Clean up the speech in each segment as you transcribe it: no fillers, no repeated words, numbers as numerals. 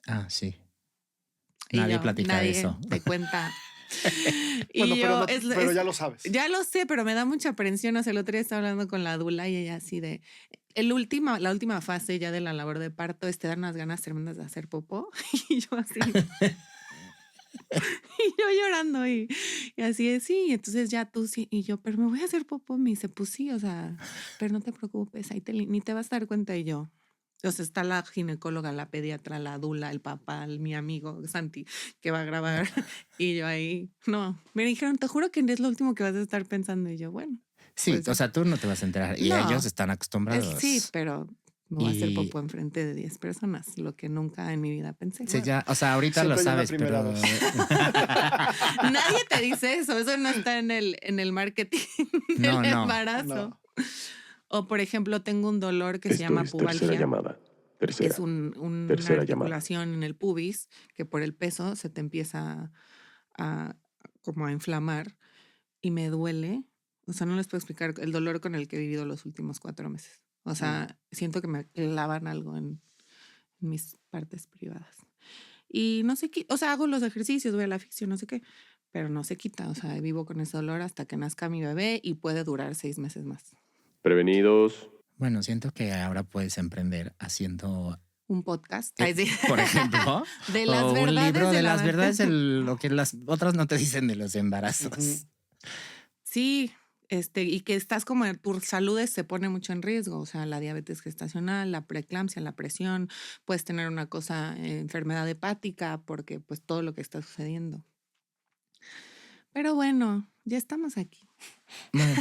Ah, sí. Y Nadie platica de eso. Nadie te cuenta. Y Bueno, yo, pero ya lo sabes. Ya lo sé, pero me da mucha aprensión. O sea, el otro día estaba hablando con la dula y ella así de... La última fase ya de la labor de parto es te dan unas ganas tremendas de hacer popó. Y yo así... Y yo llorando y así de sí, entonces ya tú sí, y yo, pero me voy a hacer popó, me dice, pues sí, o sea, pero no te preocupes, ahí ni te vas a dar cuenta. Y yo, o sea, está la ginecóloga, la pediatra, la dula, el papá, mi amigo Santi, que va a grabar, y yo ahí, no, me dijeron, te juro que es lo último que vas a estar pensando. Y yo, bueno. Sí, pues, o sea, tú no te vas a enterar y no, ellos están acostumbrados. sí, pero me voy a hacer popó enfrente de 10 personas, lo que nunca en mi vida pensé. Sí, ya, o sea, ahorita lo sabes, pero nadie te dice eso no está en el marketing del embarazo. No. O por ejemplo, tengo un dolor que se llama pubalgia. Tercera llamada. Que es una articulación en el pubis que por el peso se te empieza como a inflamar y me duele. O sea, no les puedo explicar el dolor con el que he vivido los últimos 4 meses. O sea, siento que me clavan algo en mis partes privadas. Y no sé qué, o sea, hago los ejercicios, voy a la ficción, no sé qué, pero no se quita. O sea, vivo con ese dolor hasta que nazca mi bebé y puede durar 6 meses más. Prevenidos. Bueno, siento que ahora puedes emprender haciendo un podcast, por ejemplo, de las o verdades un libro de las verdades, verdades, lo que las otras no te dicen de los embarazos. Sí, y que estás como tu salud se pone mucho en riesgo, o sea, la diabetes gestacional, la preeclampsia, la presión, puedes tener una enfermedad hepática, porque pues todo lo que está sucediendo. Pero bueno, ya estamos aquí. Bueno,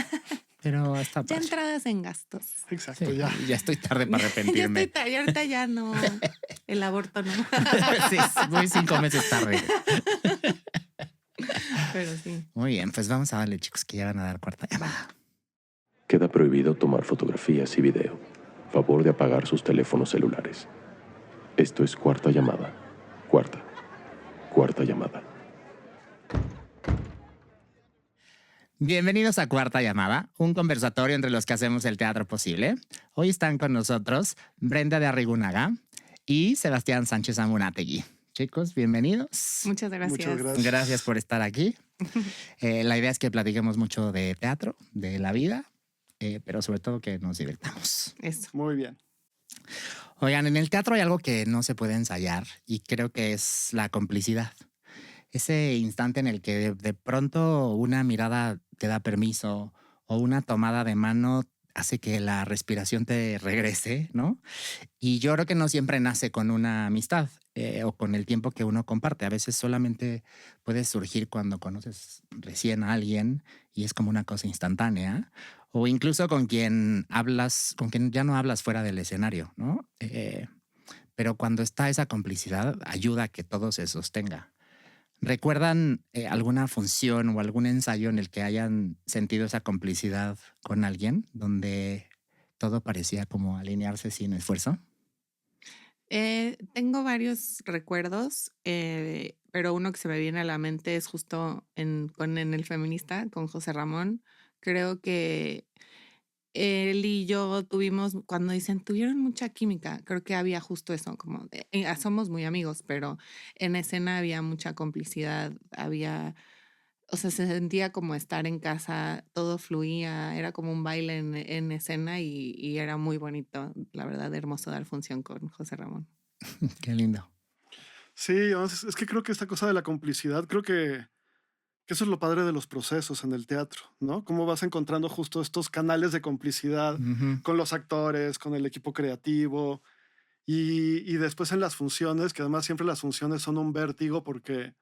pero está ya entradas en gastos. Exacto, sí, ya estoy tarde para arrepentirme. Y ahorita ya no, el aborto no. Sí, voy 5 meses tarde. Pero sí. Muy bien, pues vamos a darle, chicos, que ya van a dar cuarta llamada. Queda prohibido tomar fotografías y video. Favor de apagar sus teléfonos celulares. Esto es cuarta llamada. Cuarta llamada. Bienvenidos a Cuarta Llamada, un conversatorio entre los que hacemos el teatro posible. Hoy están con nosotros Brenda de Arrigunaga y Sebastián Sánchez Amunátegui. Chicos, bienvenidos. Muchas gracias. Muchas gracias. Gracias por estar aquí. La idea es que platiquemos mucho de teatro, de la vida, pero sobre todo que nos divirtamos. Eso. Muy bien. Oigan, en el teatro hay algo que no se puede ensayar y creo que es la complicidad. Ese instante en el que de pronto una mirada te da permiso o una tomada de mano hace que la respiración te regrese, ¿no? Y yo creo que no siempre nace con una amistad o con el tiempo que uno comparte. A veces solamente puede surgir cuando conoces recién a alguien y es como una cosa instantánea. O incluso con quien ya no hablas fuera del escenario, ¿no? Pero cuando está esa complicidad, ayuda a que todo se sostenga. ¿Recuerdan alguna función o algún ensayo en el que hayan sentido esa complicidad con alguien, donde todo parecía como alinearse sin esfuerzo? Tengo varios recuerdos, pero uno que se me viene a la mente es justo en El Feminista con José Ramón. Creo que él y yo cuando dicen, tuvieron mucha química, creo que había justo eso, como somos muy amigos, pero en escena había mucha complicidad, o sea, se sentía como estar en casa, todo fluía, era como un baile en escena y era muy bonito, la verdad, hermoso dar función con José Ramón. Qué lindo. Sí, es que creo que esta cosa de la complicidad, creo que eso es lo padre de los procesos en el teatro, ¿no? Cómo vas encontrando justo estos canales de complicidad con los actores, con el equipo creativo y después en las funciones, que además siempre las funciones son un vértigo porque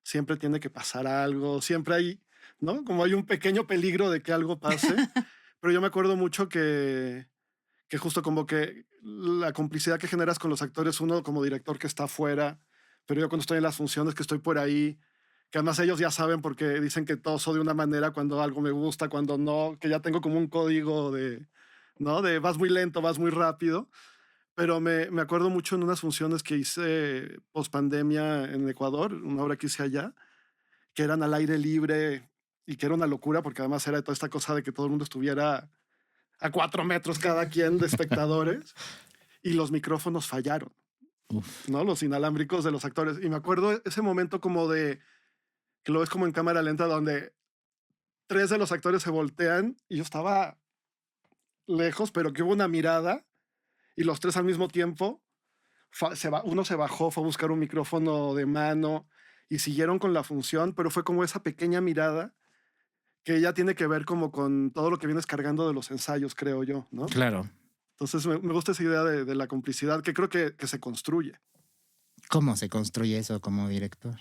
siempre tiene que pasar algo, siempre hay, ¿no? Como hay un pequeño peligro de que algo pase, pero yo me acuerdo mucho que justo como que la complicidad que generas con los actores, uno como director que está afuera, pero yo cuando estoy en las funciones que estoy por ahí, que además ellos ya saben porque dicen que toso de una manera cuando algo me gusta, cuando no, que ya tengo como un código de, ¿no? De vas muy lento, vas muy rápido. pero me acuerdo mucho en unas funciones que hice post pandemia en Ecuador, una obra que hice allá, que eran al aire libre y que era una locura porque además era toda esta cosa de que todo el mundo estuviera a 4 metros cada quien de espectadores y los micrófonos fallaron, Uf. ¿no? Los inalámbricos de los actores. Y me acuerdo ese momento como de que lo ves como en cámara lenta donde 3 de los actores se voltean y yo estaba lejos, pero que hubo una mirada y los 3 al mismo tiempo, uno se bajó, fue a buscar un micrófono de mano y siguieron con la función, pero fue como esa pequeña mirada que ya tiene que ver como con todo lo que vienes cargando de los ensayos, creo yo, ¿no? Claro. Entonces me gusta esa idea de la complicidad que creo que se construye. ¿Cómo se construye eso como director?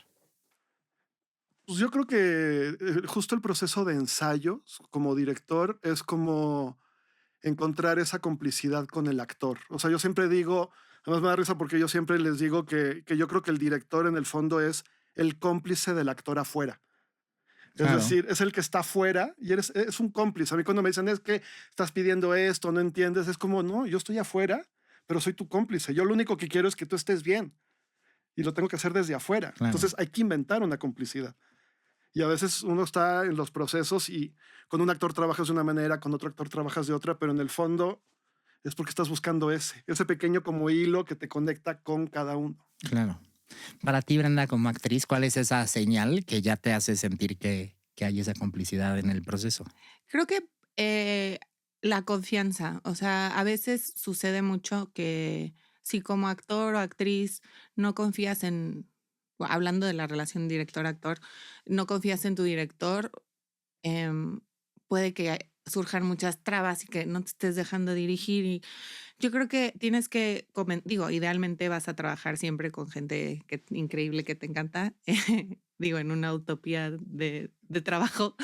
Pues yo creo que justo el proceso de ensayos como director es como encontrar esa complicidad con el actor. O sea, yo siempre digo, además me da risa porque yo siempre les digo que yo creo que el director en el fondo es el cómplice del actor afuera. Claro. Es decir, es el que está afuera y es un cómplice. A mí cuando me dicen es que estás pidiendo esto, no entiendes, es como, no, yo estoy afuera, pero soy tu cómplice. Yo lo único que quiero es que tú estés bien y lo tengo que hacer desde afuera. Claro. Entonces hay que inventar una complicidad. Y a veces uno está en los procesos y con un actor trabajas de una manera, con otro actor trabajas de otra, pero en el fondo es porque estás buscando ese pequeño como hilo que te conecta con cada uno. Claro. Para ti, Brenda, como actriz, ¿cuál es esa señal que ya te hace sentir que hay esa complicidad en el proceso? Creo que la confianza, o sea, a veces sucede mucho que si como actor o actriz no confías hablando de la relación director-actor, no confías en tu director, puede que surjan muchas trabas y que no te estés dejando dirigir. Y yo creo que tienes que, idealmente vas a trabajar siempre con gente increíble que te encanta, en una utopía de trabajo,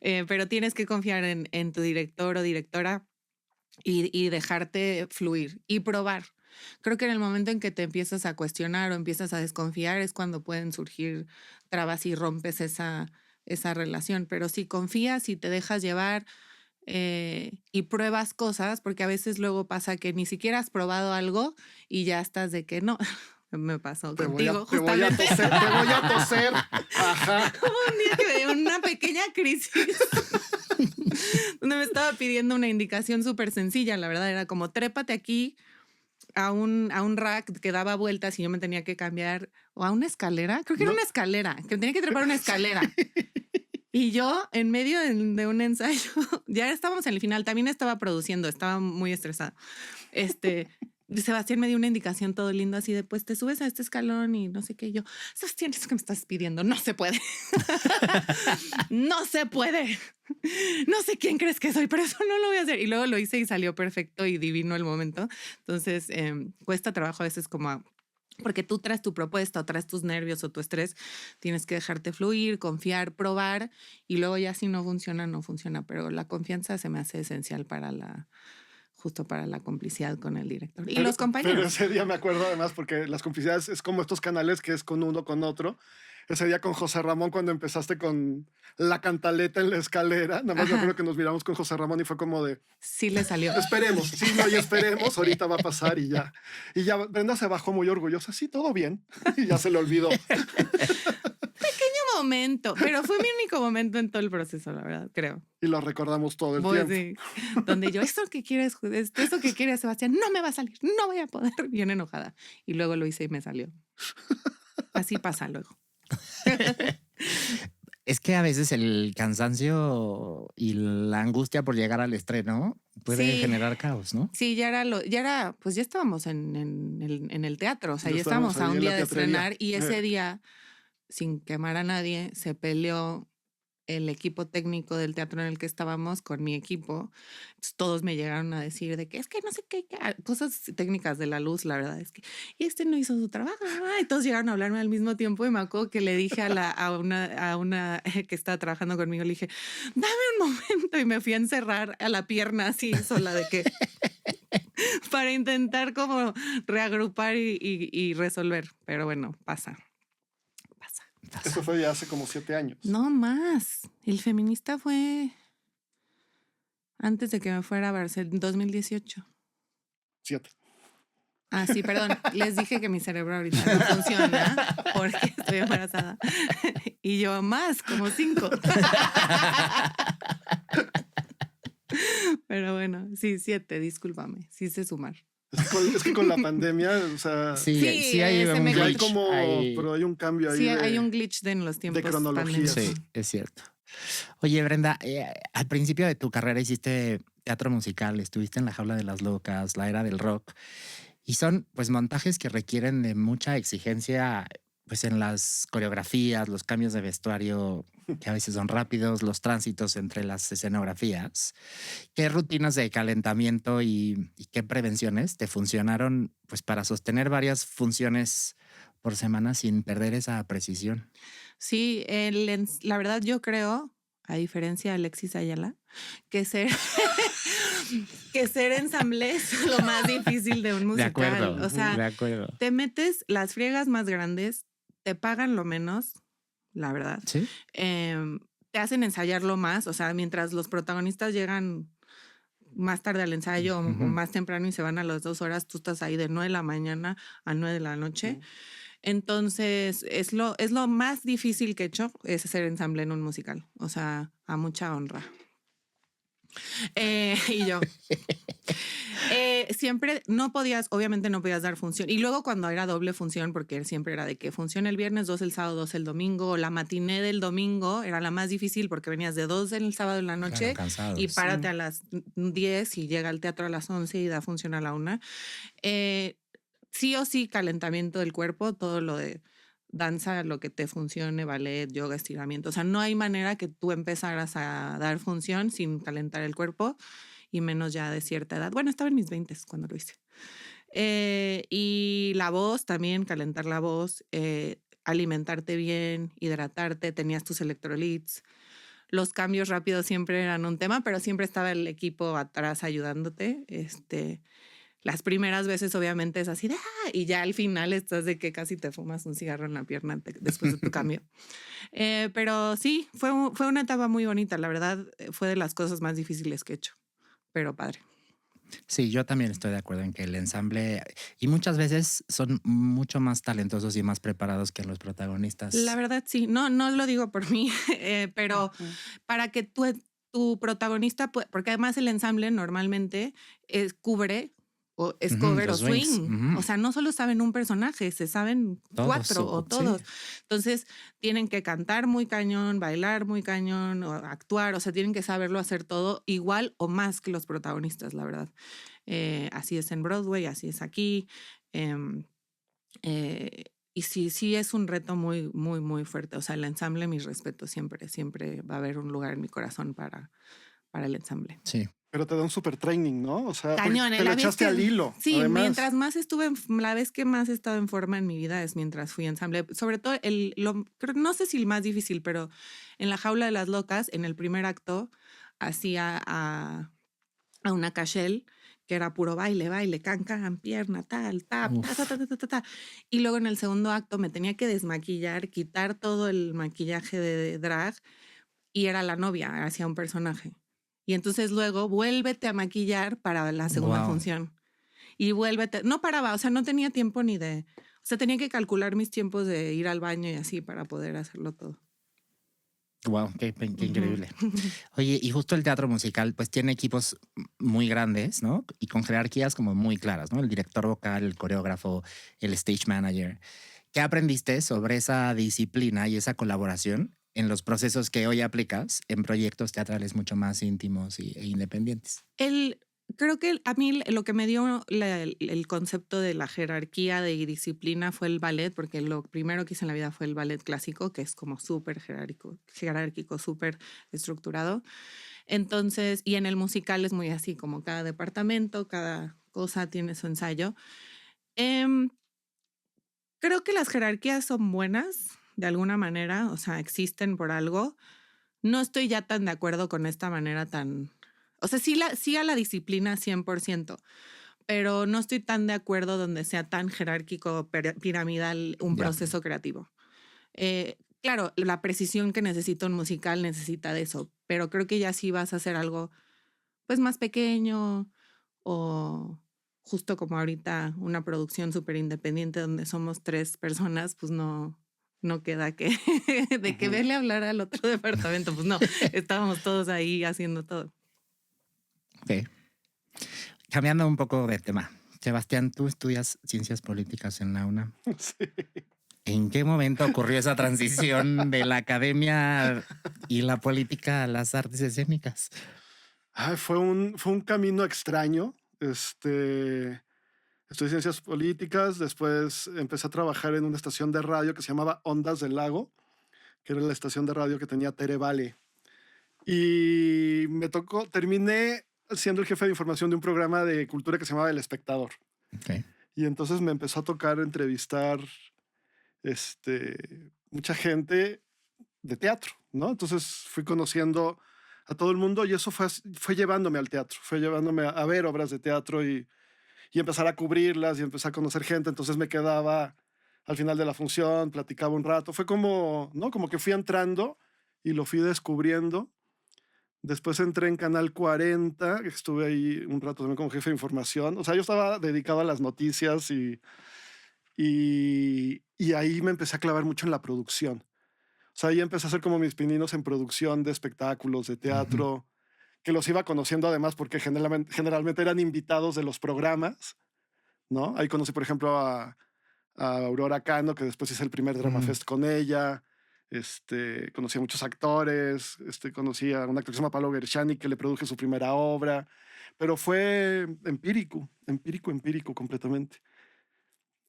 pero tienes que confiar en tu director o directora y dejarte fluir y probar. Creo que en el momento en que te empiezas a cuestionar o empiezas a desconfiar es cuando pueden surgir trabas y rompes esa relación. Pero si confías y te dejas llevar y pruebas cosas, porque a veces luego pasa que ni siquiera has probado algo y ya estás de que no. Me pasó contigo, justamente. Te voy a toser. Ajá. Hubo un día que me dio una pequeña crisis donde me estaba pidiendo una indicación súper sencilla. La verdad era como trépate aquí a un rack que daba vueltas y yo me tenía que cambiar, o a una escalera, creo que era una escalera, que tenía que trepar una escalera. Y yo, en medio de un ensayo, ya estábamos en el final, también estaba produciendo, estaba muy estresada. Sebastián me dio una indicación todo lindo así de, pues te subes a este escalón y no sé qué. Y yo, Sebastián, eso que me estás pidiendo, no se puede. No se puede. No sé quién crees que soy, pero eso no lo voy a hacer. Y luego lo hice y salió perfecto y divino el momento. Entonces, cuesta trabajo a veces como porque tú traes tu propuesta o traes tus nervios o tu estrés, tienes que dejarte fluir, confiar, probar y luego ya si no funciona, no funciona. Pero la confianza se me hace esencial justo para la complicidad con el director y los compañeros. Pero ese día me acuerdo además porque las complicidades es como estos canales que es con uno, con otro. Ese día con José Ramón cuando empezaste con la cantaleta en la escalera, nada más me acuerdo que nos miramos con José Ramón y fue como de... Sí le salió. Esperemos, sí, no, y esperemos, ahorita va a pasar y ya. Y ya Brenda se bajó muy orgullosa, sí, todo bien. Y ya se le olvidó. Pequeño momento, pero fue mi único momento en todo el proceso, la verdad, creo. Y lo recordamos todo el tiempo. Sí. Donde yo, eso que quieres, Sebastián, no me va a salir, no voy a poder, bien enojada. Y luego lo hice y me salió. Así pasa luego. Es que a veces el cansancio y la angustia por llegar al estreno puede generar caos, ¿no? Sí, pues ya estábamos en el teatro, o sea, ya estábamos a un día de estrenar y ese día, sin quemar a nadie, se peleó el equipo técnico del teatro en el que estábamos con mi equipo. Entonces, todos me llegaron a decir de que es que no sé qué, cosas técnicas de la luz, la verdad es que y no hizo su trabajo. Y todos llegaron a hablarme al mismo tiempo y me acuerdo que le dije a una que estaba trabajando conmigo, le dije, dame un momento y me fui a encerrar a la pierna así sola de que para intentar como reagrupar y resolver. Pero bueno, pasa. Eso fue ya hace como 7 años. No más. El feminista fue antes de que me fuera a Barcelona, en 2018. 7. Ah, sí, perdón. Les dije que mi cerebro ahorita no funciona porque estoy embarazada. Y yo más, como 5. Pero bueno, sí, 7, discúlpame. Sí sé sumar. Es que con la pandemia, o sea, Sí, hay se un me ya hay glitch. como, hay- pero hay un cambio ahí Sí, hay de un glitch en los tiempos cronologías. pandémicos. Sí, es cierto. Oye, Brenda, al principio de tu carrera hiciste teatro musical, estuviste en La Jaula de las Locas, La Era del Rock, y son pues montajes que requieren de mucha exigencia pues en las coreografías, los cambios de vestuario que a veces son rápidos, los tránsitos entre las escenografías. ¿Qué rutinas de calentamiento y qué prevenciones te funcionaron pues para sostener varias funciones por semana sin perder esa precisión? Sí, la verdad yo creo, a diferencia de Alexis Ayala, que ser, que ser ensamble es lo más difícil de un De musical. acuerdo, O sea, de acuerdo. te metes las friegas más grandes, te pagan lo menos, la verdad. Sí. Te hacen ensayarlo más, o sea, mientras los protagonistas llegan más tarde al ensayo o más temprano y se van a las 2 horas, tú estás ahí de 9 de la mañana a 9 de la noche. Entonces, es lo más difícil que he hecho, es hacer ensamble en un musical. O sea, a mucha honra. Y yo. Siempre obviamente no podías dar función. Y luego cuando era doble función, porque siempre era de que función el viernes, 2 el sábado, 2 el domingo, la matiné del domingo era la más difícil porque venías de 2 el sábado en la noche y párate a las 10 y llega al teatro a las 11 y da función a la 1. Sí o sí, calentamiento del cuerpo, todo lo de danza, lo que te funcione, ballet, yoga, estiramiento. O sea, no hay manera que tú empezaras a dar función sin calentar el cuerpo y menos ya de cierta edad. Bueno, estaba en mis 20 cuando lo hice. Y la voz también, calentar la voz, alimentarte bien, hidratarte, tenías tus electrolits. Los cambios rápidos siempre eran un tema, pero siempre estaba el equipo atrás ayudándote. Las primeras veces obviamente es así de y ya al final estás de que casi te fumas un cigarro en la pierna después de tu cambio. Pero sí, fue una etapa muy bonita. La verdad, fue de las cosas más difíciles que he hecho, pero padre. Sí, yo también estoy de acuerdo en que el ensamble y muchas veces son mucho más talentosos y más preparados que los protagonistas. La verdad, sí. No lo digo por mí, pero para que tu protagonista, porque además el ensamble normalmente cubre o es cover o swing. O sea, no solo saben un personaje, se saben todos, 4 o todos. Sí. Entonces, tienen que cantar muy cañón, bailar muy cañón, o actuar, o sea, tienen que saberlo hacer todo igual o más que los protagonistas, la verdad. Así es en Broadway, así es aquí. Y sí es un reto muy, muy, muy fuerte. O sea, el ensamble, mis respetos, siempre va a haber un lugar en mi corazón para el ensamble. Sí. Pero te da un super training, ¿no? O sea, cañón, te lo echaste al hilo. Sí, además. mientras más la vez que más he estado en forma en mi vida es mientras fui ensamble. Sobre todo, no sé si el más difícil, pero en La Jaula de las Locas, en el primer acto, hacía a una cachel que era puro baile, can, pierna, tal, tap, ta. Y luego en el segundo acto me tenía que desmaquillar, quitar todo el maquillaje de drag y era la novia, hacía un personaje. Y entonces luego vuélvete a maquillar para la segunda función. Y vuélvete, no paraba, o sea, no tenía tiempo ni de, o sea, tenía que calcular mis tiempos de ir al baño y así para poder hacerlo todo. Wow, qué increíble. Oye, y justo el teatro musical pues tiene equipos muy grandes, ¿no? Y con jerarquías como muy claras, ¿no? El director vocal, el coreógrafo, el stage manager. ¿Qué aprendiste sobre esa disciplina y esa colaboración en los procesos que hoy aplicas en proyectos teatrales mucho más íntimos e independientes? Creo que a mí lo que me dio el concepto de la jerarquía de disciplina fue el ballet, porque lo primero que hice en la vida fue el ballet clásico, que es como súper jerárquico, súper estructurado. Entonces, y en el musical es muy así, como cada departamento, cada cosa tiene su ensayo. Creo que las jerarquías son buenas, de alguna manera, o sea, existen por algo. No estoy ya tan de acuerdo con esta manera tan... O sea, sí a la disciplina 100%, pero no estoy tan de acuerdo donde sea tan jerárquico, piramidal un proceso creativo. Claro, la precisión que necesita un musical necesita de eso, pero creo que ya sí vas a hacer algo pues más pequeño o justo como ahorita una producción súper independiente donde somos 3 personas, pues no queda que de que vele a hablar al otro departamento, pues no, estábamos todos ahí haciendo todo. Ok. Cambiando un poco de tema. Sebastián, tú estudias ciencias políticas en la UNAM. Sí. ¿En qué momento ocurrió esa transición de la academia y la política a las artes escénicas? Fue un camino extraño. Estudié ciencias políticas, después empecé a trabajar en una estación de radio que se llamaba Ondas del Lago, que era la estación de radio que tenía Tere Vale. Y terminé siendo el jefe de información de un programa de cultura que se llamaba El Espectador. Okay. Y entonces me empezó a tocar entrevistar mucha gente de teatro, ¿no? Entonces fui conociendo a todo el mundo y eso fue llevándome al teatro, fue llevándome a ver obras de teatro y empezar a cubrirlas y empezar a conocer gente. Entonces me quedaba al final de la función, platicaba un rato. Fue como, ¿no? Como que fui entrando y lo fui descubriendo. Después entré en Canal 40, estuve ahí un rato también como jefe de información. O sea, yo estaba dedicado a las noticias y ahí me empecé a clavar mucho en la producción. O sea, ahí empecé a hacer como mis pininos en producción de espectáculos, de teatro, que los iba conociendo además porque generalmente eran invitados de los programas, ¿no? Ahí conocí, por ejemplo, a Aurora Cano, que después hice el primer Drama Fest con ella. Conocí a muchos actores, conocí a un actor que se llama Pablo Gershani, que le produje su primera obra, pero fue empírico completamente.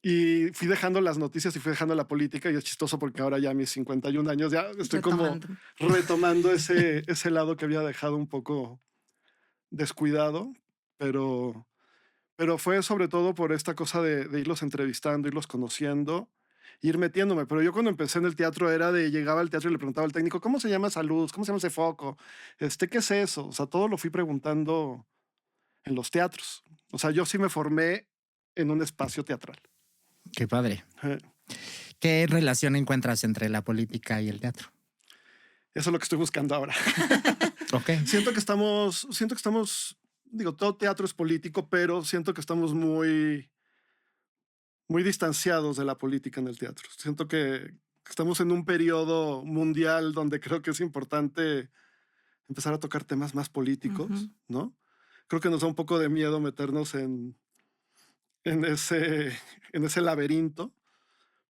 Y fui dejando las noticias y fui dejando la política y es chistoso porque ahora ya a mis 51 años ya estoy como retomando ese lado que había dejado un poco descuidado, pero fue sobre todo por esta cosa de irlos entrevistando, irlos conociendo, ir metiéndome. Pero yo cuando empecé en el teatro era de llegaba al teatro y le preguntaba al técnico, ¿cómo se llama esa luz? ¿Cómo se llama ese foco? ¿Qué es eso? O sea, todo lo fui preguntando en los teatros. O sea, yo sí me formé en un espacio teatral. Qué padre. ¿Qué relación encuentras entre la política y el teatro? Eso es lo que estoy buscando ahora. Okay. Siento que estamos, digo, todo teatro es político, pero siento que estamos muy distanciados de la política en el teatro. Siento que estamos en un periodo mundial donde creo que es importante empezar a tocar temas más políticos, ¿no? Creo que nos da un poco de miedo meternos en ese laberinto,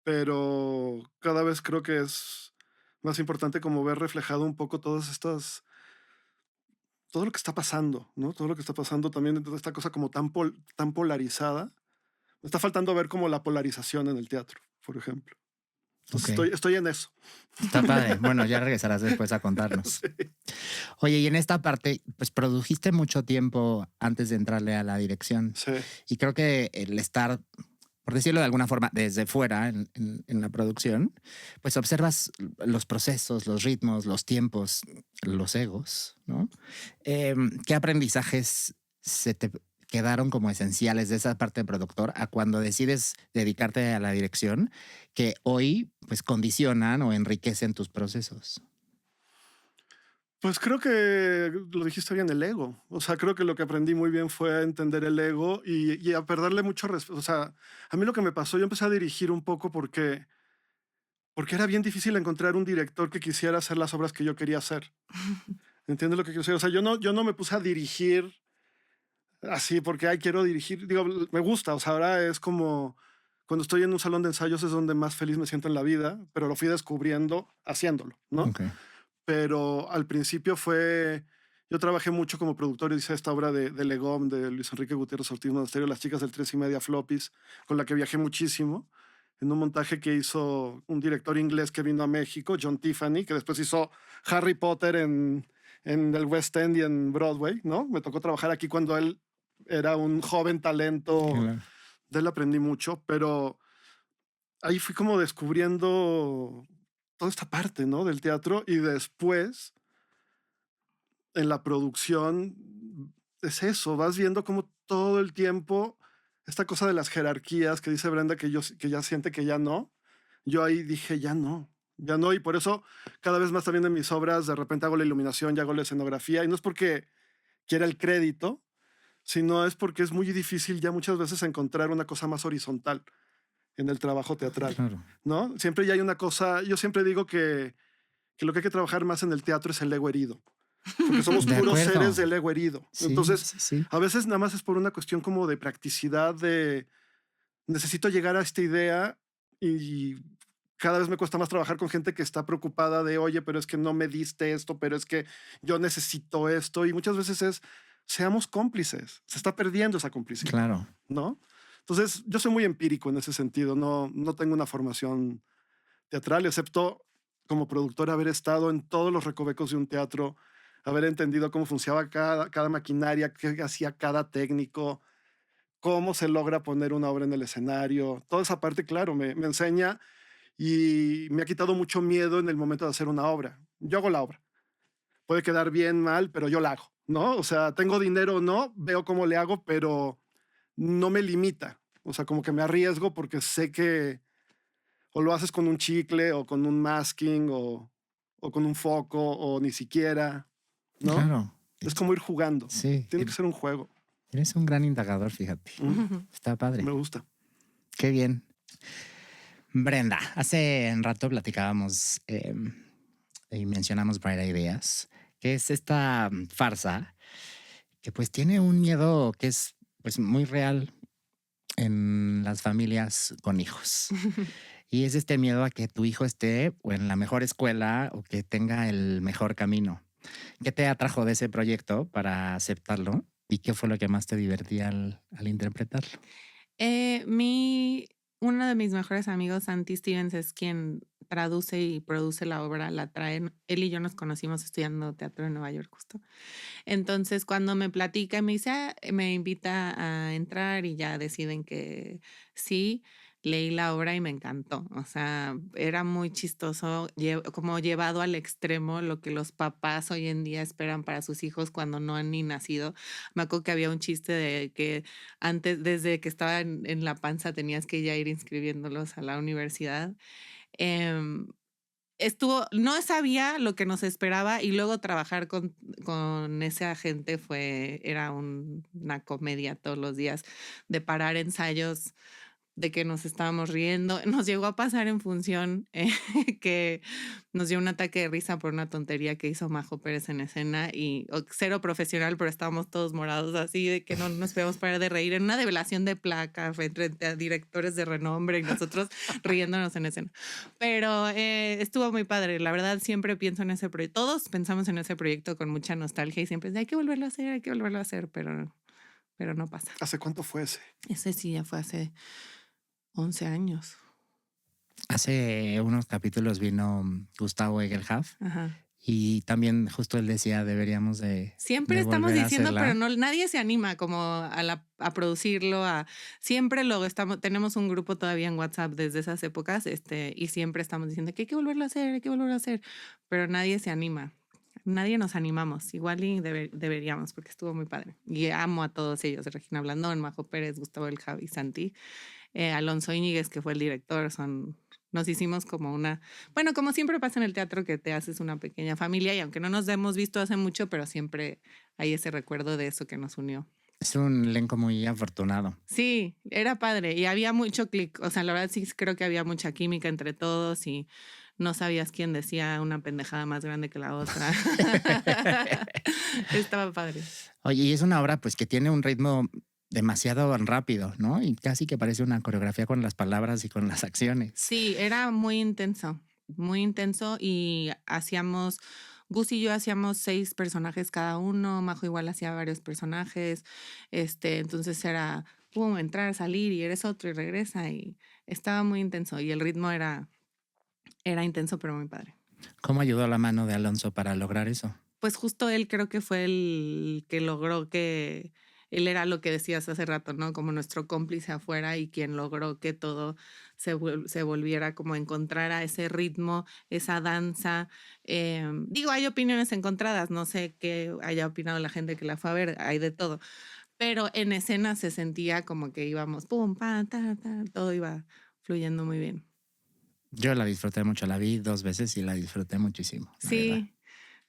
pero cada vez creo que es más importante como ver reflejado un poco todo lo que está pasando, ¿no? Todo lo que está pasando también, toda esta cosa como tan polarizada. Me está faltando ver como la polarización en el teatro, por ejemplo. Entonces estoy en eso. Está padre. Bueno, ya regresarás después a contarnos. Sí. Oye, y en esta parte, pues produjiste mucho tiempo antes de entrarle a la dirección. Sí. Y creo que el estar, por decirlo de alguna forma, desde fuera en la producción, pues observas los procesos, los ritmos, los tiempos, los egos, ¿no? ¿Qué aprendizajes se te quedaron como esenciales de esa parte de productor a cuando decides dedicarte a la dirección que hoy pues condicionan o enriquecen tus procesos? Pues creo que lo dijiste bien, el ego. O sea, creo que lo que aprendí muy bien fue a entender el ego y a perderle mucho respeto. O sea, a mí lo que me pasó, yo empecé a dirigir un poco porque era bien difícil encontrar un director que quisiera hacer las obras que yo quería hacer. ¿Entiendes lo que quiero decir? O sea, yo no me puse a dirigir así porque, quiero dirigir. Digo, me gusta. O sea, ahora es como cuando estoy en un salón de ensayos es donde más feliz me siento en la vida, pero lo fui descubriendo haciéndolo, ¿no? Okay. Pero al principio yo trabajé mucho como productor y hice esta obra de Legom, de Luis Enrique Gutiérrez Ortiz Monasterio, Las chicas del 3:30 Floppies, con la que viajé muchísimo, en un montaje que hizo un director inglés que vino a México, John Tiffany, que después hizo Harry Potter en el West End y en Broadway, ¿no? Me tocó trabajar aquí cuando él era un joven talento. Claro. De él aprendí mucho, pero ahí fui como descubriendo toda esta parte, ¿no? Del teatro y después en la producción es eso, vas viendo como todo el tiempo esta cosa de las jerarquías que dice Brenda que ya siente que ya no. Yo ahí dije ya no y por eso cada vez más también en mis obras de repente hago la iluminación y hago la escenografía y no es porque quiera el crédito, sino es porque es muy difícil ya muchas veces encontrar una cosa más horizontal en el trabajo teatral, Claro. ¿no? Siempre ya hay una cosa, yo siempre digo que lo que hay que trabajar más en el teatro es el ego herido, porque somos De puros seres acuerdo. del ego herido. Sí, Entonces, sí, sí. a veces nada más es por una cuestión como de practicidad, de necesito llegar a esta idea y cada vez me cuesta más trabajar con gente que está preocupada de, oye, pero es que no me diste esto, pero es que yo necesito esto. Y muchas veces es, seamos cómplices. Se está perdiendo esa complicidad, Claro. ¿no? Entonces, yo soy muy empírico en ese sentido. No tengo una formación teatral, excepto como productor haber estado en todos los recovecos de un teatro, haber entendido cómo funcionaba cada maquinaria, qué hacía cada técnico, cómo se logra poner una obra en el escenario. Toda esa parte, claro, me enseña y me ha quitado mucho miedo en el momento de hacer una obra. Yo hago la obra. Puede quedar bien, mal, pero yo la hago, ¿no? O sea, tengo dinero o no, veo cómo le hago, pero no me limita. O sea, como que me arriesgo porque sé que o lo haces con un chicle o con un masking o con un foco o ni siquiera, ¿no? Claro. Es como ir jugando. Sí. Tiene que ser un juego. Eres un gran indagador, fíjate. Está padre. Me gusta. Qué bien. Brenda, hace un rato platicábamos y mencionamos Bright Ideas, que es esta farsa que pues tiene un miedo que es pues muy real en las familias con hijos. Y es este miedo a que tu hijo esté o en la mejor escuela o que tenga el mejor camino. ¿Qué te atrajo de ese proyecto para aceptarlo? ¿Y qué fue lo que más te divertía al interpretarlo? Uno de mis mejores amigos, Santi Stevens, es quien traduce y produce la obra, la traen. Él y yo nos conocimos estudiando teatro en Nueva York justo. Entonces, cuando me platica y me dice, me invita a entrar y ya deciden que sí, leí la obra y me encantó. O sea, era muy chistoso, como llevado al extremo lo que los papás hoy en día esperan para sus hijos cuando no han ni nacido. Me acuerdo que había un chiste de que antes, desde que estaba en la panza, tenías que ya ir inscribiéndolos a la universidad. Em, no sabía lo que nos esperaba y luego trabajar con ese agente era una comedia todos los días de parar ensayos de que nos estábamos riendo. Nos llegó a pasar en función que nos dio un ataque de risa por una tontería que hizo Majo Pérez en escena y cero profesional, pero estábamos todos morados así de que no nos podíamos parar de reír en una develación de placa frente a directores de renombre y nosotros riéndonos en escena. Pero estuvo muy padre. La verdad, siempre pienso en ese proyecto. Todos pensamos en ese proyecto con mucha nostalgia y siempre hay que volverlo a hacer, hay que volverlo a hacer, pero no pasa. ¿Hace cuánto fue ese? Ese sí ya fue hace 11 años. Hace unos capítulos vino Gustavo Egelhaf. Ajá. Y también justo él decía, deberíamos de siempre estamos diciendo, hacerla. pero nadie se anima como a producirlo. Siempre tenemos un grupo todavía en WhatsApp desde esas épocas y siempre estamos diciendo que hay que volverlo a hacer, hay que volverlo a hacer, pero nadie se anima. Nadie nos animamos. Igual y deberíamos porque estuvo muy padre. Y amo a todos ellos, Regina Blandón, Majo Pérez, Gustavo El Javi, Santi, Alonso Íñiguez, que fue el director, nos hicimos como como siempre pasa en el teatro, que te haces una pequeña familia y aunque no nos hemos visto hace mucho, pero siempre hay ese recuerdo de eso que nos unió. Es un elenco muy afortunado. Sí, era padre y había mucho clic. O sea, la verdad sí creo que había mucha química entre todos y no sabías quién decía una pendejada más grande que la otra. Estaba padre. Oye, y es una obra pues que tiene un ritmo demasiado rápido, ¿no? Y casi que parece una coreografía con las palabras y con las acciones. Sí, era muy intenso y Gus y yo hacíamos 6 personajes cada uno, Majo igual hacía varios personajes, entonces era pum, entrar, salir y eres otro y regresa y estaba muy intenso y el ritmo era intenso pero muy padre. ¿Cómo ayudó la mano de Alonso para lograr eso? Pues justo él creo que fue el que logró que él era lo que decías hace rato, ¿no? Como nuestro cómplice afuera y quien logró que todo se volviera como encontrar a ese ritmo, esa danza. Hay opiniones encontradas, no sé qué haya opinado la gente que la fue a ver, hay de todo. Pero en escena se sentía como que íbamos pum, pa, ta, ta, todo iba fluyendo muy bien. Yo la disfruté mucho, la vi 2 veces y la disfruté muchísimo. Sí.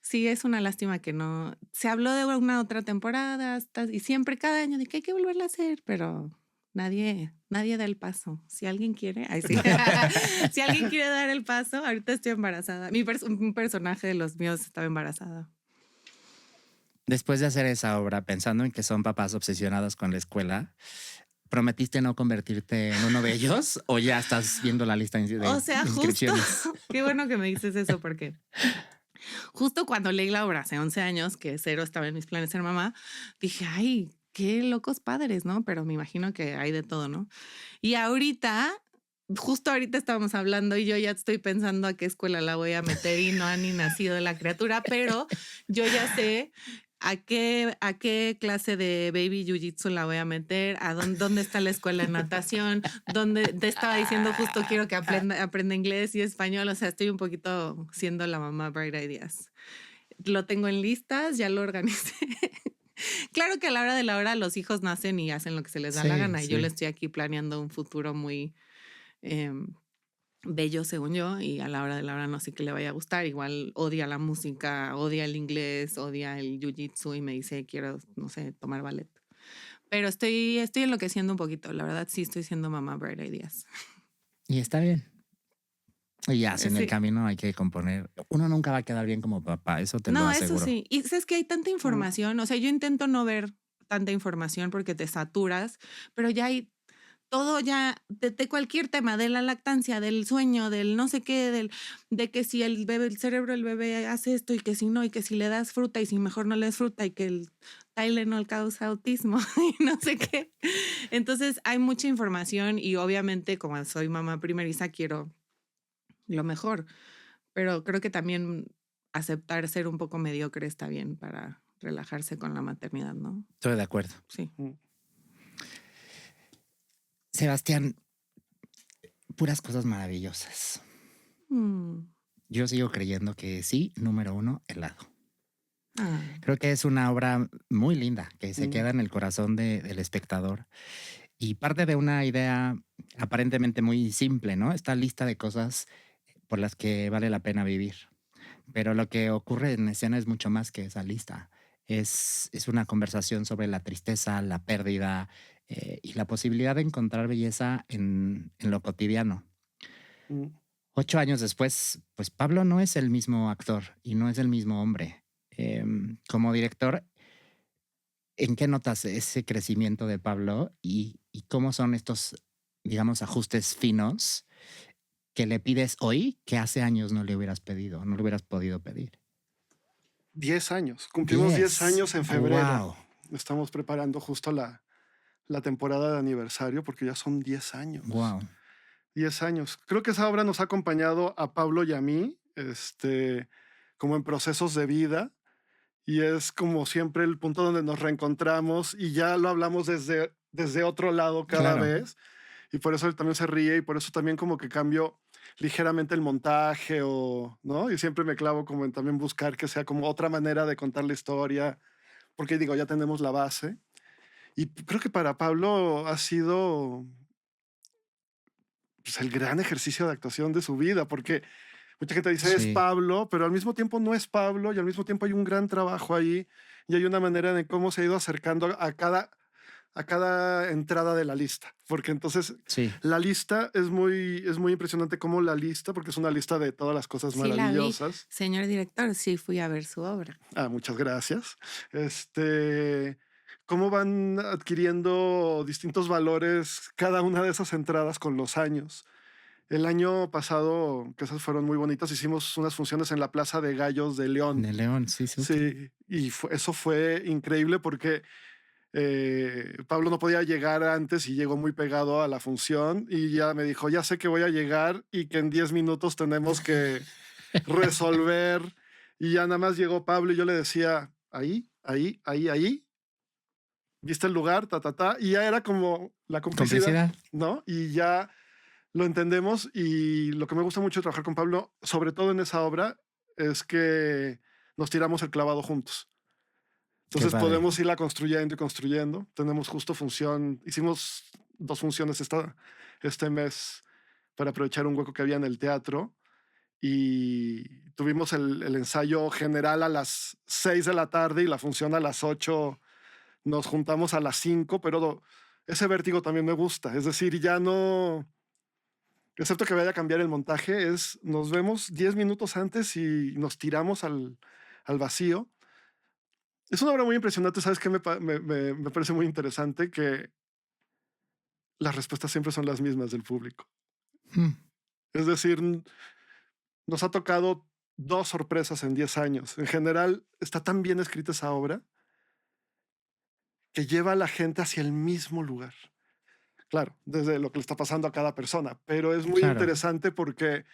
Sí, es una lástima que no. Se habló de una otra temporada y siempre cada año de que hay que volverla a hacer, pero nadie da el paso. Si alguien quiere, ay, sí. Si alguien quiere dar el paso, ahorita estoy embarazada. Un personaje de los míos estaba embarazada. Después de hacer esa obra, pensando en que son papás obsesionados con la escuela, ¿prometiste no convertirte en uno de ellos o ya estás viendo la lista de O sea, justo, inscripciones? qué bueno que me dices eso porque justo cuando leí la obra hace 11 años, que cero estaba en mis planes ser mamá, dije, ay, qué locos padres, ¿no? Pero me imagino que hay de todo, ¿no? Y ahorita, justo ahorita estábamos hablando y yo ya estoy pensando a qué escuela la voy a meter y no ha ni nacido la criatura, pero yo ya sé a qué clase de baby jiu-jitsu la voy a meter, dónde está la escuela de natación, donde te estaba diciendo justo quiero que aprenda inglés y español, o sea, estoy un poquito siendo la mamá Bright Ideas. Lo tengo en listas, ya lo organicé. Claro que a la hora de la hora los hijos nacen y hacen lo que se les da la gana. Y yo le estoy aquí planeando un futuro muy bello, según yo, y a la hora de la hora no sé qué le vaya a gustar. Igual odia la música, odia el inglés, odia el jiu-jitsu y me dice quiero, no sé, tomar ballet. Pero estoy enloqueciendo un poquito. La verdad sí estoy siendo mamá Bright Ideas. Y está bien. Y ya, en el camino hay que componer. Uno nunca va a quedar bien como papá, eso te lo aseguro. Eso sí. Y es que hay tanta información. O sea, yo intento no ver tanta información porque te saturas, pero ya hay todo ya, de cualquier tema, de la lactancia, del sueño, del no sé qué, de que si el bebé, el cerebro del bebé hace esto y que si no, y que si le das fruta y si mejor no le das fruta y que el Tylenol causa autismo y no sé qué. Entonces hay mucha información y obviamente como soy mamá primeriza quiero lo mejor, pero creo que también aceptar ser un poco mediocre está bien para relajarse con la maternidad, ¿no? Estoy de acuerdo. Sí. Sebastián, puras cosas maravillosas. Yo sigo creyendo que sí, número 1, helado. Creo que es una obra muy linda que se queda en el corazón del espectador y parte de una idea aparentemente muy simple, ¿no? Esta lista de cosas por las que vale la pena vivir. Pero lo que ocurre en escena es mucho más que esa lista. Es una conversación sobre la tristeza, la pérdida y la posibilidad de encontrar belleza en lo cotidiano. 8 años después, pues Pablo no es el mismo actor y no es el mismo hombre. Como director, ¿en qué notas ese crecimiento de Pablo y cómo son estos, digamos, ajustes finos que le pides hoy que hace años no le hubieras pedido, no le hubieras podido pedir? 10 años. Cumplimos 10 años en febrero. Wow. Estamos preparando justo la temporada de aniversario porque ya son 10 años. Wow. 10 años. Creo que esa obra nos ha acompañado a Pablo y a mí, como en procesos de vida. Y es como siempre el punto donde nos reencontramos y ya lo hablamos desde otro lado cada vez. Y por eso él también se ríe y por eso también como que cambio ligeramente el montaje ¿no? Y siempre me clavo como en también buscar que sea como otra manera de contar la historia, porque digo, ya tenemos la base. Y creo que para Pablo ha sido pues, el gran ejercicio de actuación de su vida, porque mucha gente dice es Pablo, pero al mismo tiempo no es Pablo y al mismo tiempo hay un gran trabajo ahí y hay una manera de cómo se ha ido acercando a cada entrada de la lista, porque entonces la lista es muy impresionante como la lista, porque es una lista de todas las cosas maravillosas. La vi. Señor director, sí fui a ver su obra. Muchas gracias. Cómo van adquiriendo distintos valores cada una de esas entradas con los años. El año pasado, que esas fueron muy bonitas, hicimos unas funciones en la Plaza de Gallos de León. De León, sí. Sí, y eso fue increíble porque Pablo no podía llegar antes y llegó muy pegado a la función y ya me dijo, ya sé que voy a llegar y que en 10 minutos tenemos que resolver. Y ya nada más llegó Pablo y yo le decía, ahí, ¿viste el lugar? Y ya era como la complicidad, ¿no? Y ya lo entendemos y lo que me gusta mucho de trabajar con Pablo, sobre todo en esa obra, es que nos tiramos el clavado juntos. Entonces podemos irla construyendo y construyendo. Tenemos justo función, hicimos 2 funciones este mes para aprovechar un hueco que había en el teatro y tuvimos el ensayo general a las 6 de la tarde y la función a las 8. Nos juntamos a las 5, pero ese vértigo también me gusta. Es decir, ya no, excepto que vaya a cambiar el montaje, nos vemos 10 minutos antes y nos tiramos al vacío. Es una obra muy impresionante. ¿Sabes qué? Me parece muy interesante que las respuestas siempre son las mismas del público. Es decir, nos ha tocado 2 sorpresas en 10 años. En general, está tan bien escrita esa obra que lleva a la gente hacia el mismo lugar. Claro, desde lo que le está pasando a cada persona, pero es muy interesante porque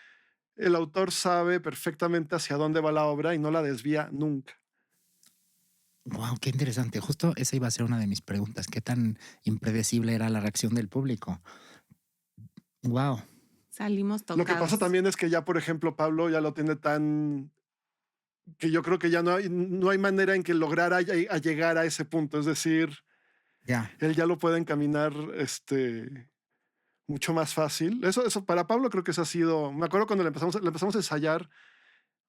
el autor sabe perfectamente hacia dónde va la obra y no la desvía nunca. Wow, qué interesante. Justo esa iba a ser una de mis preguntas. ¿Qué tan impredecible era la reacción del público? Wow. Salimos tocados. Lo que pasa también es que ya, por ejemplo, Pablo ya lo tiene tan... que yo creo que ya no hay manera en que lograra a llegar a ese punto. Es decir, él ya lo puede encaminar mucho más fácil. Eso para Pablo creo que eso ha sido... Me acuerdo cuando le empezamos a ensayar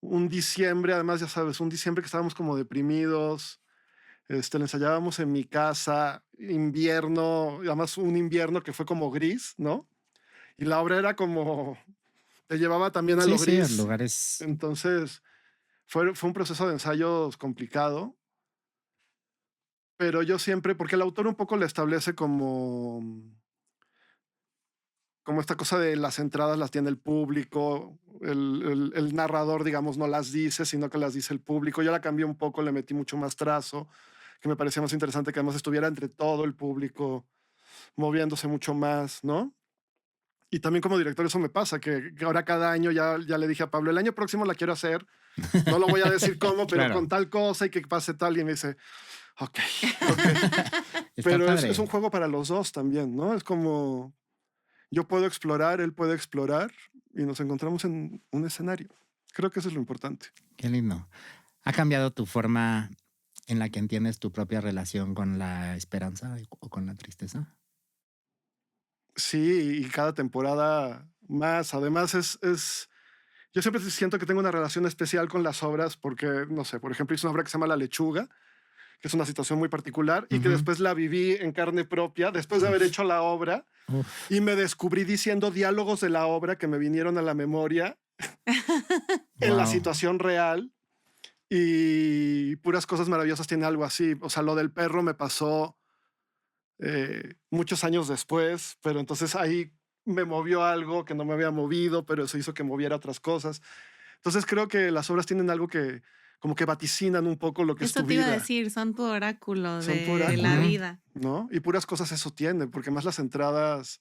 un diciembre, además, ya sabes, un diciembre que estábamos como deprimidos. Le ensayábamos en mi casa, invierno, además un invierno que fue como gris, ¿no? Y la obra era como... te llevaba también a lo gris. Sí, a lugares... Entonces, fue un proceso de ensayos complicado. Pero yo siempre, porque el autor un poco le establece como esta cosa de las entradas las tiene el público, el narrador, digamos, no las dice, sino que las dice el público. Yo la cambié un poco, le metí mucho más trazo, que me parecía más interesante que además estuviera entre todo el público, moviéndose mucho más, ¿no? Y también como director eso me pasa, que ahora cada año ya le dije a Pablo, el año próximo la quiero hacer, no lo voy a decir cómo, pero con tal cosa y que pase tal, y me dice, ok. Pero es un juego para los dos también, ¿no? Es como... yo puedo explorar, él puede explorar y nos encontramos en un escenario. Creo que eso es lo importante. Qué lindo. ¿Ha cambiado tu forma en la que entiendes tu propia relación con la esperanza o con la tristeza? Sí, y cada temporada más. Además, yo siempre siento que tengo una relación especial con las obras porque, no sé, por ejemplo, hice una obra que se llama La Lechuga, que es una situación muy particular y que después la viví en carne propia, después de haber hecho la obra. Y me descubrí diciendo diálogos de la obra que me vinieron a la memoria en la situación real, y puras cosas maravillosas tiene algo así. O sea, lo del perro me pasó muchos años después, pero entonces ahí me movió algo que no me había movido, pero eso hizo que moviera otras cosas. Entonces creo que las obras tienen algo que como que vaticinan un poco lo que es tu vida. Eso te iba a decir, son tu oráculo de la vida. ¿No? Y puras cosas eso tiene, porque más las entradas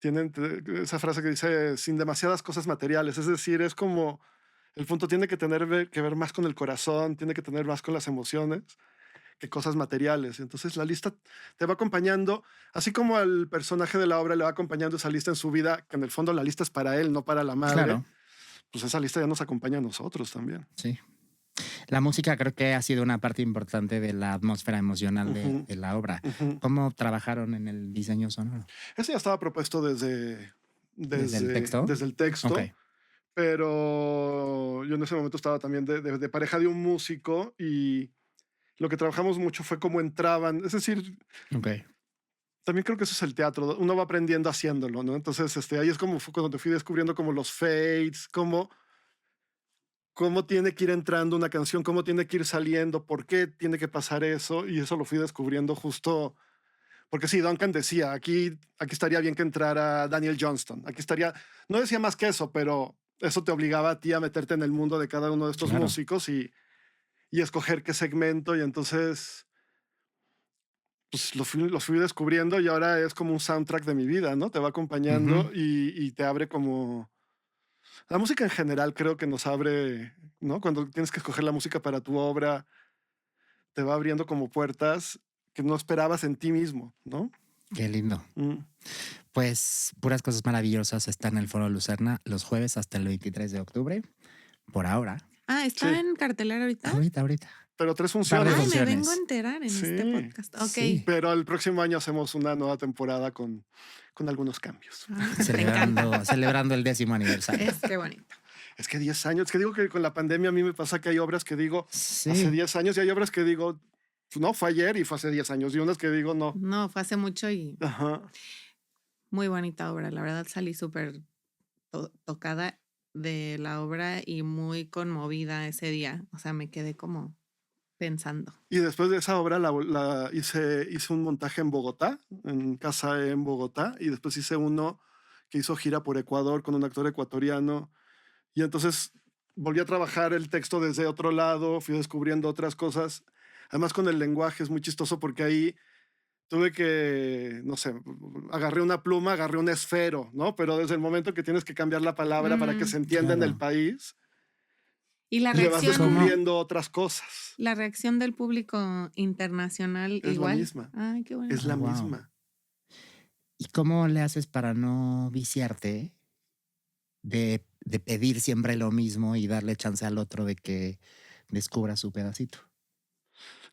tienen esa frase que dice sin demasiadas cosas materiales. Es decir, es como el punto tiene que tener que ver más con el corazón, tiene que tener más con las emociones que cosas materiales. Entonces la lista te va acompañando, así como al personaje de la obra le va acompañando esa lista en su vida, que en el fondo la lista es para él, no para la madre. Claro. Pues esa lista ya nos acompaña a nosotros también. Sí. La música creo que ha sido una parte importante de la atmósfera emocional de la obra. ¿Cómo trabajaron en el diseño sonoro? Eso ya estaba propuesto desde el texto. Desde el texto. Okay. Pero yo en ese momento estaba también de pareja de un músico y lo que trabajamos mucho fue cómo entraban. Es decir, también creo que eso es el teatro. Uno va aprendiendo haciéndolo, ¿no? Entonces ahí es como fue cuando te fui descubriendo como los fades, cómo tiene que ir entrando una canción, cómo tiene que ir saliendo, por qué tiene que pasar eso. Y eso lo fui descubriendo justo porque sí, Duncan decía, aquí estaría bien que entrara Daniel Johnston. Aquí estaría, no decía más que eso, pero eso te obligaba a ti a meterte en el mundo de cada uno de estos músicos y escoger qué segmento. Y entonces pues los fui descubriendo y ahora es como un soundtrack de mi vida, ¿no? Te va acompañando y te abre como... La música en general creo que nos abre, ¿no? Cuando tienes que escoger la música para tu obra, te va abriendo como puertas que no esperabas en ti mismo, ¿no? Qué lindo. Pues puras cosas maravillosas están en el Foro Lucerna los jueves hasta el 23 de octubre, por ahora. Ah, ¿está en cartelera ahorita? Ahorita. Pero 3 funciones. Ay, me vengo a enterar en este podcast. Ok. Sí. Pero el próximo año hacemos una nueva temporada con algunos cambios. Celebrando el 10º aniversario. Qué bonito. Es que 10 años, es que digo que con la pandemia a mí me pasa que hay obras que digo hace 10 años y hay obras que digo, no, fue ayer y fue hace 10 años. Y unas que digo, no. No, fue hace mucho y Ajá. muy bonita obra. La verdad salí súper tocada de la obra y muy conmovida ese día. O sea, me quedé como pensando. Y después de esa obra hice un montaje en Bogotá, en casa en Bogotá, y después hice uno que hizo gira por Ecuador con un actor ecuatoriano. Y entonces volví a trabajar el texto desde otro lado, fui descubriendo otras cosas. Además con el lenguaje es muy chistoso porque ahí tuve que, no sé, agarré una pluma, agarré un esfero, ¿no? Pero desde el momento que tienes que cambiar la palabra para que se entienda en el país, y la le vas reacción, descubriendo otras cosas. la reacción del público internacional Es igual. la misma. Ay, qué bueno. Es la misma. ¿Y cómo le haces para no viciarte de pedir siempre lo mismo y darle chance al otro de que descubra su pedacito?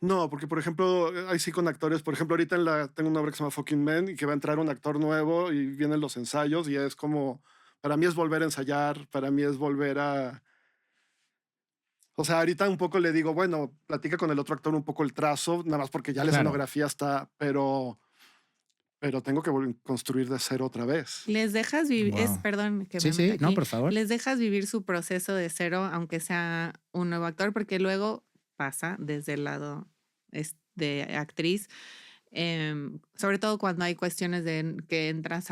No, porque por ejemplo, ahí sí con actores, por ejemplo, ahorita tengo una obra que se llama Fucking Men y que va a entrar un actor nuevo y vienen los ensayos y es como, para mí es volver a ensayar, para mí es volver a... O sea, ahorita un poco le digo, bueno, platica con el otro actor un poco el trazo, nada más porque ya la escenografía está, pero tengo que construir de cero otra vez. Les dejas vivir, perdón que me meta aquí. No, por favor. Les dejas vivir su proceso de cero, aunque sea un nuevo actor, porque luego pasa desde el lado de actriz, sobre todo cuando hay cuestiones de que entras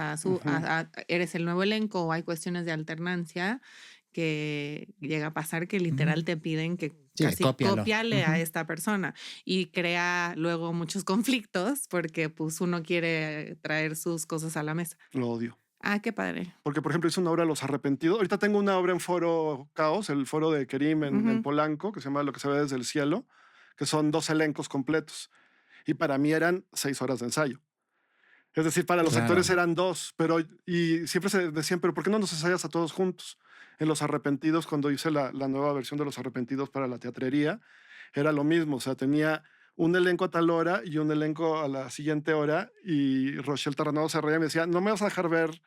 eres el nuevo elenco o hay cuestiones de alternancia, que llega a pasar que literal te piden que casi cópiale a esta persona y crea luego muchos conflictos porque pues uno quiere traer sus cosas a la mesa. Lo odio. Ah, qué padre. Porque, por ejemplo, hice una obra Los Arrepentidos. Ahorita tengo una obra en Foro Caos, el foro de Kerim en Polanco, que se llama Lo que se ve desde el cielo, que son 2 elencos completos. Y para mí eran 6 horas de ensayo. Es decir, para los actores eran 2, y siempre se decían, pero ¿por qué no nos ensayas a todos juntos? En Los Arrepentidos, cuando hice la nueva versión de Los Arrepentidos para la teatrería, era lo mismo. O sea, tenía un elenco a tal hora y un elenco a la siguiente hora, y Rochelle Tarranado se reía y me decía, ¿no me vas a dejar ver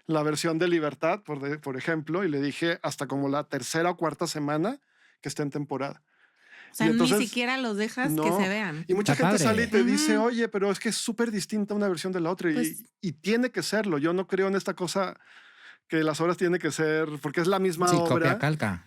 la versión de Libertad, por ejemplo? Y le dije, hasta como la 3ª o 4ª semana que esté en temporada. O sea, entonces, ni siquiera los dejas que se vean. Y mucha gente sale y te dice, oye, pero es que es súper distinta una versión de la otra. Pues, y tiene que serlo. Yo no creo en esta cosa que las obras tienen que ser, porque es la misma obra. Copia, calca.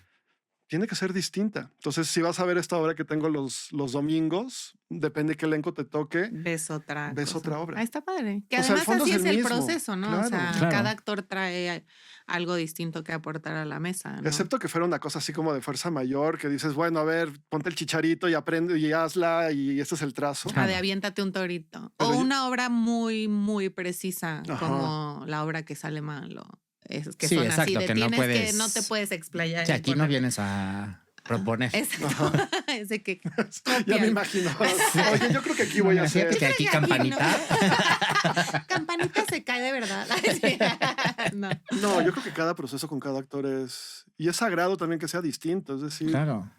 Tiene que ser distinta. Entonces, si vas a ver esta obra que tengo los domingos, depende qué elenco te toque. Ves otra obra. Ah, está padre. Que además así es el proceso, ¿no? Claro, o sea, cada actor trae algo distinto que aportar a la mesa, ¿no? Excepto que fuera una cosa así como de fuerza mayor, que dices, bueno, a ver, ponte el chicharito y aprende y hazla y este es el trazo. De aviéntate un torito. Pero una obra muy, muy precisa, como la obra que sale mal. Que son exacto, así de que no te puedes explayar. Que aquí no vienes a proponer. Ese que ya me imagino. Oye, yo creo que aquí voy a hacer. Que aquí Campanita. Campanita se cae de verdad. No, yo creo que cada proceso con cada actor es... Y es sagrado también que sea distinto, es decir... Claro.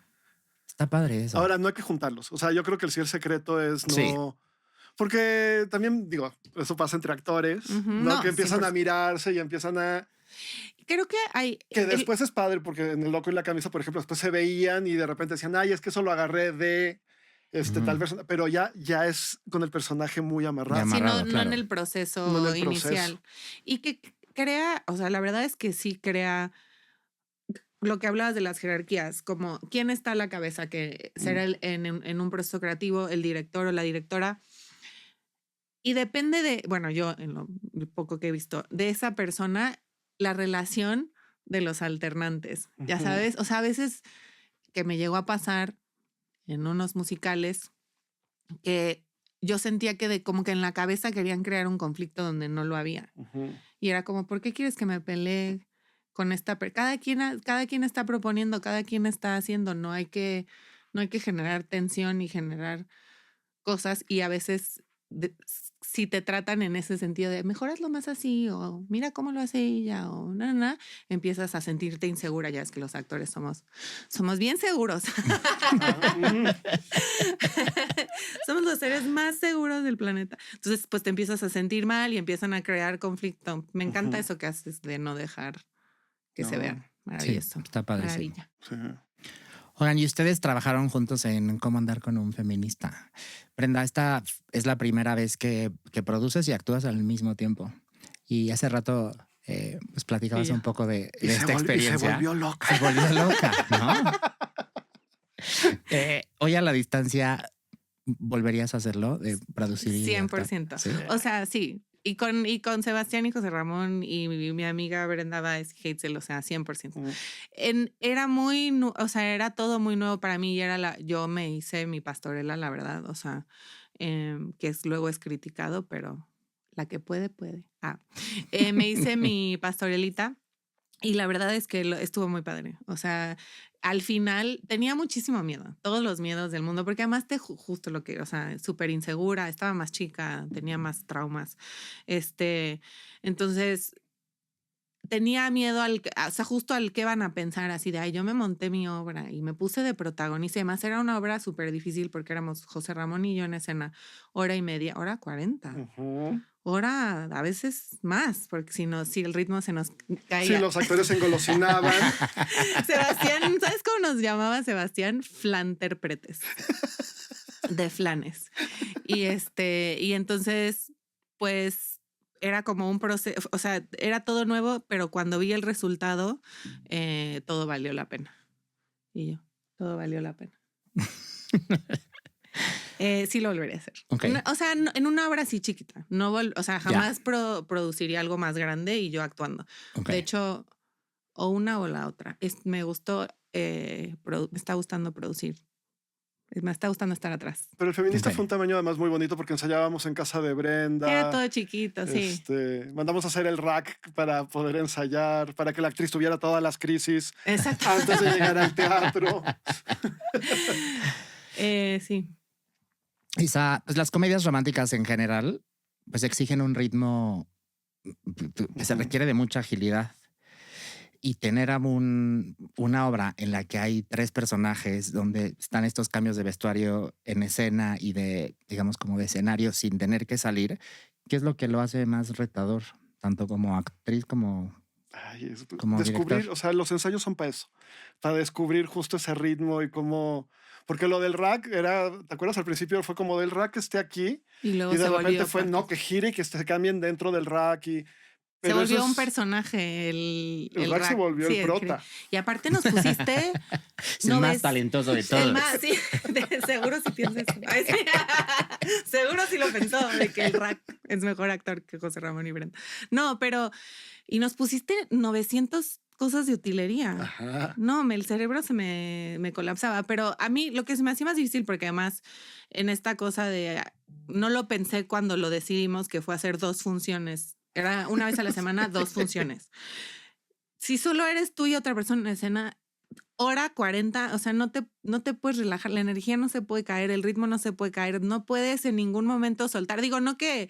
Está padre eso. Ahora, no hay que juntarlos. O sea, yo creo que el secreto es no... Sí. Porque también, digo, eso pasa entre actores, ¿no? Que empiezan a mirarse y empiezan a... Creo que hay... Que después es padre porque en El Loco y la Camisa, por ejemplo, después se veían y de repente decían, ay, es que eso lo agarré de tal persona. Pero ya es con el personaje muy amarrado. Sí, no en el proceso inicial. Y que crea, o sea, la verdad es que sí crea lo que hablabas de las jerarquías, como quién está a la cabeza, que será en un proceso creativo, el director o la directora. Y depende de, bueno, yo en lo poco que he visto, de esa persona, la relación de los alternantes, ya sabes, o sea, a veces que me llegó a pasar en unos musicales que yo sentía que como que en la cabeza querían crear un conflicto donde no lo había. Y era como, ¿por qué quieres que me pelee con esta? Cada quien está proponiendo, cada quien está haciendo, no hay que generar tensión y generar cosas, y a veces si te tratan en ese sentido de mejor hazlo más así, o mira cómo lo hace ella, o nada, empiezas a sentirte insegura. Ya es que los actores somos bien seguros. Somos los seres más seguros del planeta. Entonces, pues te empiezas a sentir mal y empiezan a crear conflicto. Me encanta eso que haces de no dejar que se vean. Maravilloso. Sí, está padre. Maravilla. Sí. Oigan, y ustedes trabajaron juntos en Cómo andar con un feminista. Brenda, esta es la primera vez que produces y actúas al mismo tiempo. Y hace rato pues platicabas un poco de esta experiencia. Y se volvió loca. Se volvió loca, ¿no? Hoy a la distancia, ¿volverías a hacerlo? De producir y 100%. ¿Sí? O sea, sí. Y con Sebastián y José Ramón y mi amiga Brenda Baez y Heitzel, o sea, 100%. Era muy, o sea, era todo muy nuevo para mí y yo me hice mi pastorela, la verdad, o sea, que luego es criticado, pero la que puede, puede. Me hice mi pastorelita. Y la verdad es que estuvo muy padre. O sea, al final tenía muchísimo miedo, todos los miedos del mundo, porque además justo lo que, o sea, súper insegura, estaba más chica, tenía más traumas. Entonces, tenía miedo o sea, justo al que van a pensar así de, ay, yo me monté mi obra y me puse de protagonista. Además, era una obra súper difícil porque éramos José Ramón y yo en escena, 1:30, 1:40. Hora, a veces más, porque si el ritmo se nos caía. Sí, los actores se engolosinaban. Sebastián, ¿sabes cómo nos llamaba Sebastián? Flanterpretes. De flanes. Y entonces, pues, era como un proceso, o sea, era todo nuevo, pero cuando vi el resultado, todo valió la pena. Y yo, todo valió la pena. Sí lo volvería a hacer. Okay. O sea, en una obra así chiquita. O sea, jamás produciría algo más grande y yo actuando. Okay. De hecho, o una o la otra. Me gustó, me está gustando producir. Me está gustando estar atrás. Pero el feminista fue un tamaño además muy bonito porque ensayábamos en casa de Brenda. Era todo chiquito, sí. Mandamos a hacer el rack para poder ensayar, para que la actriz tuviera todas las crisis. Exacto. Antes de llegar al teatro. Sí. Isa, pues las comedias románticas en general pues exigen un ritmo que se requiere de mucha agilidad. Y tener una obra en la que hay 3 personajes donde están estos cambios de vestuario en escena y de, digamos, como de escenario sin tener que salir, ¿qué es lo que lo hace más retador? Tanto como actriz como descubrir, director. O sea, los ensayos son para eso, para descubrir justo ese ritmo y cómo... Porque lo del rack era, ¿te acuerdas? Al principio fue como del rack esté aquí y luego de repente fue, no, que gire y que se cambien dentro del rack y... Se volvió un personaje, el rack se volvió el prota. Y aparte nos pusiste... Es el más talentoso de todos. El más, sí. Seguro si piensas... Seguro si lo pensó, de que el rack es mejor actor que José Ramón y Brenda. No, pero... Y nos pusiste 900 cosas de utilería. Ajá. No, el cerebro se me colapsaba. Pero a mí lo que se me hacía más difícil, porque además en esta cosa de... No lo pensé cuando lo decidimos, que fue hacer 2 funciones. Era una vez a la semana, 2 funciones. Si solo eres tú y otra persona en escena, 1:40, o sea, no te puedes relajar, la energía no se puede caer, el ritmo no se puede caer, no puedes en ningún momento soltar. Digo, no que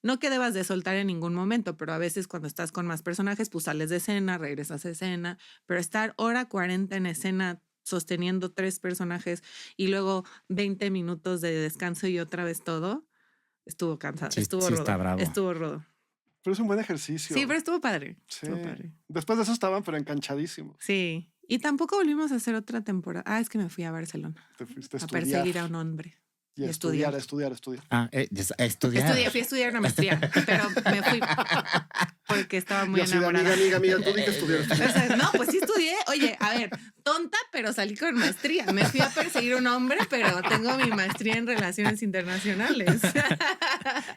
debas de soltar en ningún momento, pero a veces cuando estás con más personajes, pues sales de escena, regresas a escena, pero estar 1:40 en escena sosteniendo 3 personajes y luego 20 minutos de descanso y otra vez todo, estuvo cansado, estuvo rudo. Pero es un buen ejercicio. Sí, pero estuvo padre. Sí. Estuvo padre. Después de eso estaban, pero enganchadísimos. Sí. Y tampoco volvimos a hacer otra temporada. Es que me fui a Barcelona. Te fuiste a perseguir a un hombre. Y estudiar. Estudiar. Fui a estudiar una maestría, pero me fui porque estaba muy enamorada. Amiga, tú di que estudiar. O sea, no, pues sí estudié. Oye, a ver, tonta, pero salí con maestría. Me fui a perseguir a un hombre, pero tengo mi maestría en relaciones internacionales.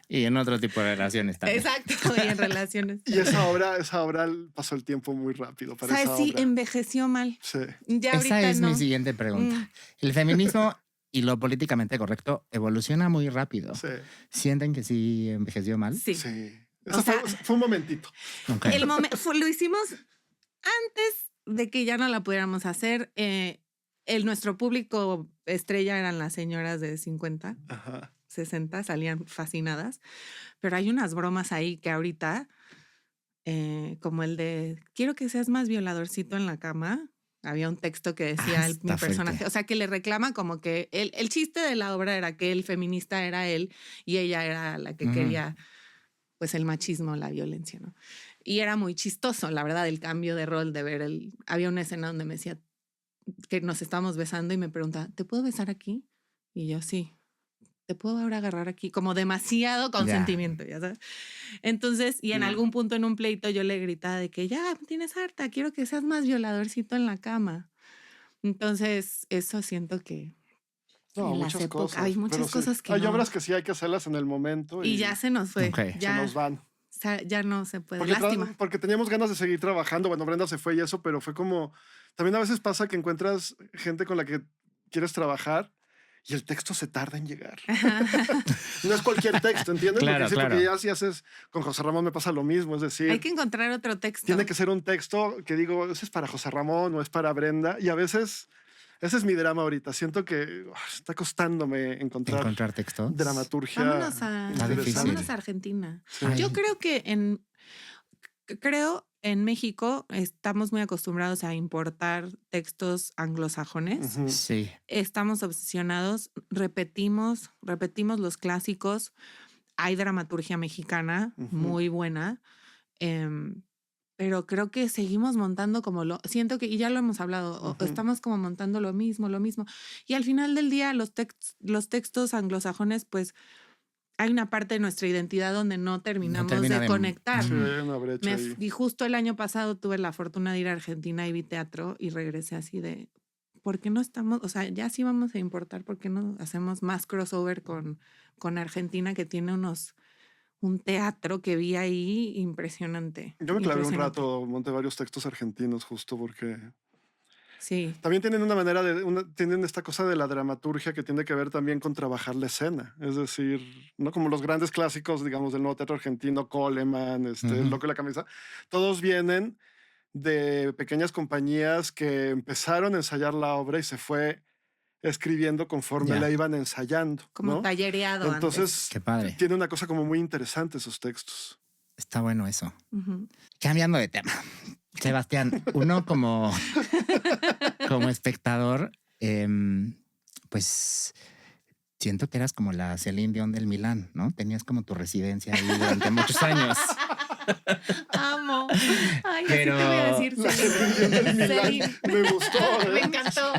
Y en otro tipo de relaciones también. Exacto, y en relaciones. Y esa obra pasó el tiempo muy rápido para esa obra. Sí, envejeció mal. Sí. Ya esa es no. mi siguiente pregunta. El feminismo y lo políticamente correcto evoluciona muy rápido. Sí. ¿Sienten que sí envejeció mal? Sí. Eso fue un momentito. Okay. Lo hicimos antes de que ya no la pudiéramos hacer. Nuestro público estrella eran las señoras de 50, Ajá. 60, salían fascinadas. Pero hay unas bromas ahí que ahorita, como el de, quiero que seas más violadorcito en la cama. Había un texto que decía mi personaje, o sea, que le reclama como que el chiste de la obra era que el feminista era él y ella era la que quería pues el machismo, la violencia, ¿no? Y era muy chistoso, la verdad, el cambio de rol, de ver había una escena donde me decía que nos estábamos besando y me preguntaba, ¿te puedo besar aquí? Y yo, sí. ¿Te puedo ahora agarrar aquí? Como demasiado consentimiento, ya sabes. Entonces, y en algún punto en un pleito yo le gritaba de que ya tienes harta, quiero que seas más violadorcito en la cama. Entonces, eso siento que No, en las muchas épocas cosas. hay muchas Pero sí, cosas que hay no. obras que sí hay que hacerlas en el momento Y ya se nos fue. Ok. Ya se nos van. ya no se puede. Porque, Lástima. porque teníamos ganas de seguir trabajando. Bueno, Brenda se fue y eso, pero fue como... También a veces pasa que encuentras gente con la que quieres trabajar y el texto se tarda en llegar. No es cualquier texto, ¿entiendes? Claro, porque, sí, claro. porque ya si haces... Con José Ramón me pasa lo mismo, es decir... Hay que encontrar otro texto. Tiene que ser un texto que digo, ese es para José Ramón o es para Brenda. Y a veces... Ese es mi drama ahorita. Siento que está costándome encontrar textos. dramaturgia. Vámonos a interesante. Argentina. Sí. Yo creo que en México estamos muy acostumbrados a importar textos anglosajones. Ujú. Sí. Estamos obsesionados, repetimos los clásicos. Hay dramaturgia mexicana muy buena, pero creo que seguimos montando siento que, y ya lo hemos hablado, estamos como montando lo mismo. Y al final del día los textos anglosajones, pues hay una parte de nuestra identidad donde no terminamos de conectar. Sí, hay una brecha ahí. Y justo el año pasado tuve la fortuna de ir a Argentina y vi teatro y regresé así de, ¿por qué no estamos? O sea, ya sí vamos a importar, ¿por qué no hacemos más crossover con Argentina, que tiene un teatro que vi ahí impresionante? Yo me clavé un Impresionante. rato, monté varios textos argentinos justo porque Sí. también tienen una manera tienen esta cosa de la dramaturgia que tiene que ver también con trabajar la escena. Es decir, ¿no? Como los grandes clásicos, digamos, del nuevo teatro argentino, Coleman, El Loco y la Camisa, todos vienen de pequeñas compañías que empezaron a ensayar la obra y se fue escribiendo conforme la iban ensayando. Como ¿no? tallereado Entonces, Qué padre. tiene una cosa como muy interesante esos textos. Está bueno eso. antes. Cambiando de tema. Sebastián, uno como espectador, pues siento que eras como la Celine Dion del Milán, ¿no? Tenías como tu residencia ahí durante muchos años. Amo. Ay, Pero- así te voy a decir, La Celine. Celine del Milán. Celine. Me gustó. Me encantó.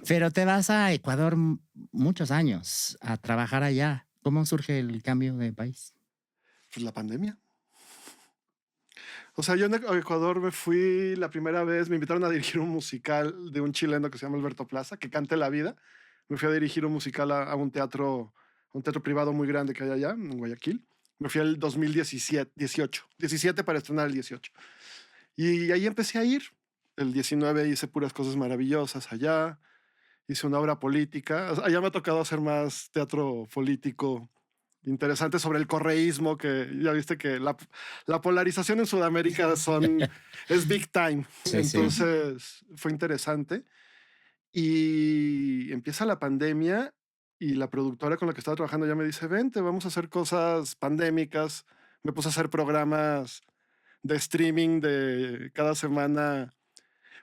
Pero te vas a Ecuador muchos años a trabajar allá. ¿Cómo surge el cambio de país? Pues la pandemia. O sea, yo en Ecuador me fui la primera vez, me invitaron a dirigir un musical de un chileno que se llama Alberto Plaza, que cante la vida. Me fui a dirigir un musical a un teatro privado muy grande que hay allá, en Guayaquil. Me fui el 17 para estrenar el 18. Y ahí empecé a ir. El 19 hice puras cosas maravillosas allá. Hice una obra política. Allá me ha tocado hacer más teatro político interesante sobre el correísmo, que ya viste que la polarización en Sudamérica es big time. Sí, Entonces fue interesante. Y empieza la pandemia y la productora con la que estaba trabajando ya me dice, vente, vamos a hacer cosas pandémicas. Me puse a hacer programas de streaming de cada semana.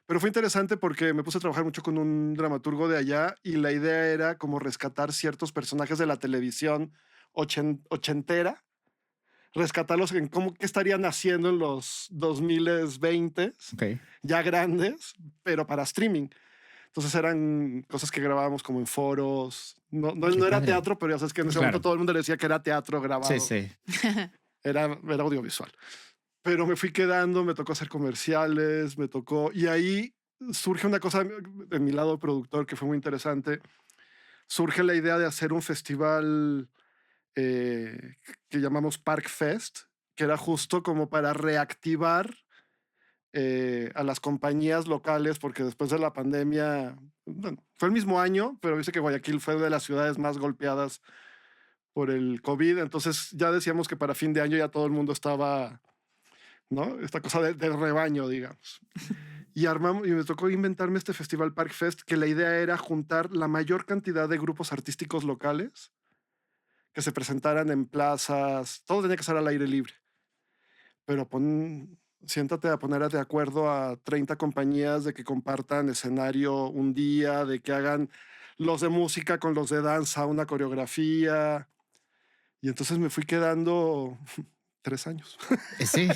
Pero fue interesante porque me puse a trabajar mucho con un dramaturgo de allá y la idea era como rescatar ciertos personajes de la televisión ochentera, rescatarlos en qué estarían haciendo en los 2020, Okay. ya grandes, pero para streaming. Entonces eran cosas que grabábamos como en foros. No era padre. teatro, pero ya sabes que en ese Claro. momento todo el mundo le decía que era teatro grabado. Sí, sí. Era audiovisual. Pero me fui quedando, me tocó hacer comerciales, y ahí surge una cosa de mi lado productor que fue muy interesante. Surge la idea de hacer un festival que llamamos Park Fest, que era justo como para reactivar a las compañías locales, porque después de la pandemia, bueno, fue el mismo año, pero dice que Guayaquil fue de las ciudades más golpeadas por el COVID, entonces ya decíamos que para fin de año ya todo el mundo estaba, ¿no? Esta cosa del rebaño, digamos. Y me tocó inventarme este festival Park Fest, que la idea era juntar la mayor cantidad de grupos artísticos locales que se presentaran en plazas, todo tenía que ser al aire libre. Pero siéntate a poner de acuerdo a 30 compañías de que compartan escenario un día, de que hagan los de música con los de danza una coreografía. Y entonces me fui quedando 3 años. Sí.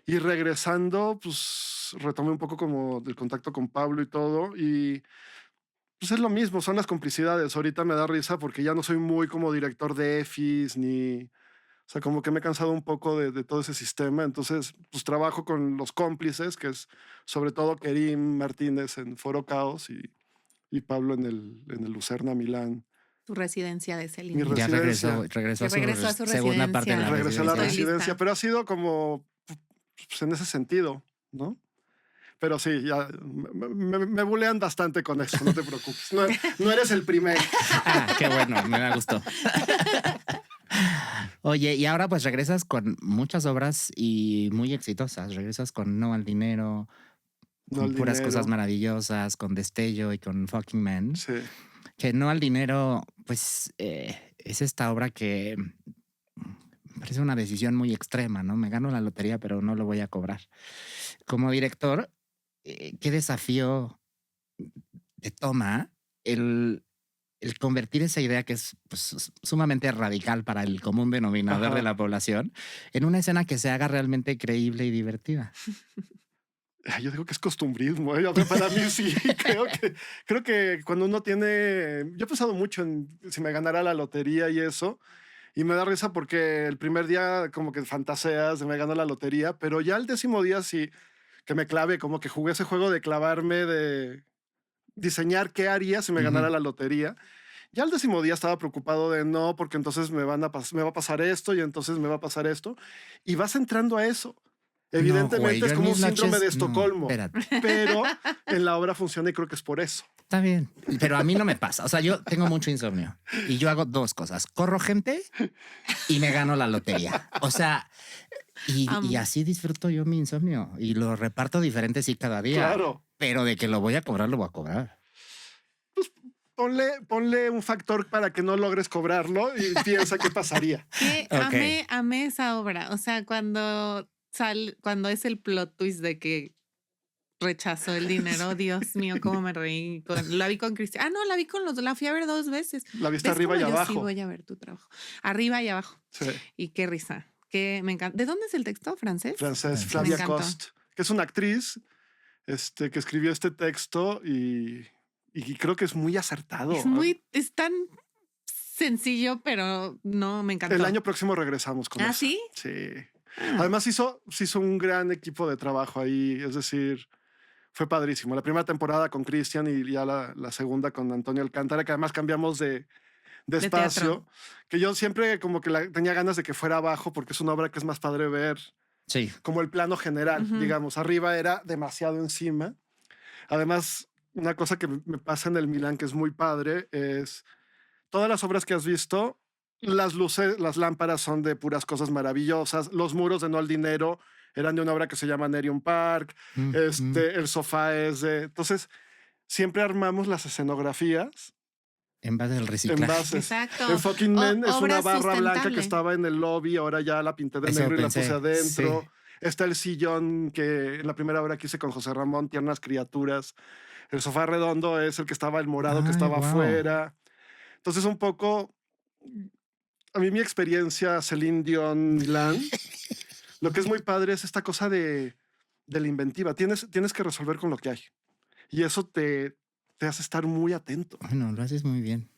Y regresando, pues retomé un poco como el contacto con Pablo y todo. Y pues es lo mismo, son las complicidades. Ahorita me da risa porque ya no soy muy como director de EFIS ni... O sea, como que me he cansado un poco de todo ese sistema. Entonces, pues trabajo con los cómplices, que es sobre todo Kerim Martínez en Foro Caos y Pablo en el Lucerna Milán. Tu residencia de Celine. Mi Ya residencia. regresó regresó a su segunda parte de la residencia. Regresé a la Estoy residencia, lista. pero ha sido como pues, en ese sentido, ¿no? Pero sí, ya me bulean bastante con eso, no te preocupes. No eres el primero. Ah, qué bueno, me gustó. Oye, y ahora pues regresas con muchas obras y muy exitosas. Regresas con No al Dinero, No con al puras dinero. cosas maravillosas, con Destello y con Fucking Man. Sí. Que No al Dinero, pues es esta obra que me parece una decisión muy extrema, ¿no? Me gano la lotería, pero no lo voy a cobrar. Como director, ¿qué desafío te toma el convertir esa idea que es pues, sumamente radical para el común denominador Ajá. de la población en una escena que se haga realmente creíble y divertida? Yo digo que es costumbrismo, ¿eh? O sea, para mí sí, creo que cuando uno tiene... Yo he pensado mucho en si me ganara la lotería y eso, y me da risa porque el primer día como que fantaseas de me gano la lotería, pero ya el 10º día sí, que me clave, como que jugué ese juego de clavarme, de diseñar qué haría si me ganara la lotería. Ya el 10º día estaba preocupado de no, porque entonces me va a pasar esto y entonces me va a pasar esto, y vas entrando a eso. Evidentemente No, güey, yo es en como un mis síndrome noches, de no, Estocolmo, espérate. pero en la obra funciona y creo que es por eso. Está bien, pero a mí no me pasa. O sea, yo tengo mucho insomnio y yo hago 2 cosas. Corro gente y me gano la lotería. O sea, y así disfruto yo mi insomnio y lo reparto diferente sí cada día. Claro. Pero de que lo voy a cobrar, lo voy a cobrar. Ponle un factor para que no logres cobrarlo y piensa qué pasaría. Que Ok. amé esa obra. O sea, cuando es el plot twist de que rechazó el dinero, Dios mío, cómo me reí. La vi con Cristian. Ah, no, la vi con los dos. La fui a ver 2 veces. La viste ¿Ves arriba y cómo yo abajo. sí voy a ver tu trabajo? Arriba y abajo. Sí. Y qué risa. Que me encanta. ¿De dónde es el texto? ¿Francés? Francés, Me Flavia encantó. Cost, que es una actriz que escribió este texto y creo que es muy acertado. Es tan sencillo, pero no, me encantó. El año próximo regresamos con eso. ¿Sí? Sí. Además hizo un gran equipo de trabajo ahí, es decir, fue padrísimo. La primera temporada con Cristian y ya la segunda con Antonio Alcántara, que además cambiamos de espacio, teatro. que yo siempre como que tenía ganas de que fuera abajo porque es una obra que es más padre ver Sí. como el plano general, digamos. Arriba era demasiado encima. Además, una cosa que me pasa en el Milán que es muy padre es todas las obras que has visto, las luces, las lámparas son de puras cosas maravillosas. Los muros de No al Dinero eran de una obra que se llama Nerium Park. El sofá es de... Entonces, siempre armamos las escenografías En base al en reciclaje. bases. Exacto. En Fucking Men es obra una barra blanca que sustentable. estaba en el lobby, ahora ya la pinté de Eso negro y pensé, la puse adentro. sí. Está el sillón que en la primera obra que hice con José Ramón, Tiernas Criaturas. El sofá redondo es el que estaba, el morado que Ay, estaba wow. afuera. Entonces, un poco, a mí mi experiencia Celine Dion, Milán, lo que es muy padre es esta cosa de la inventiva. Tienes que resolver con lo que hay. Y eso te hace estar muy atento. Bueno, lo haces muy bien.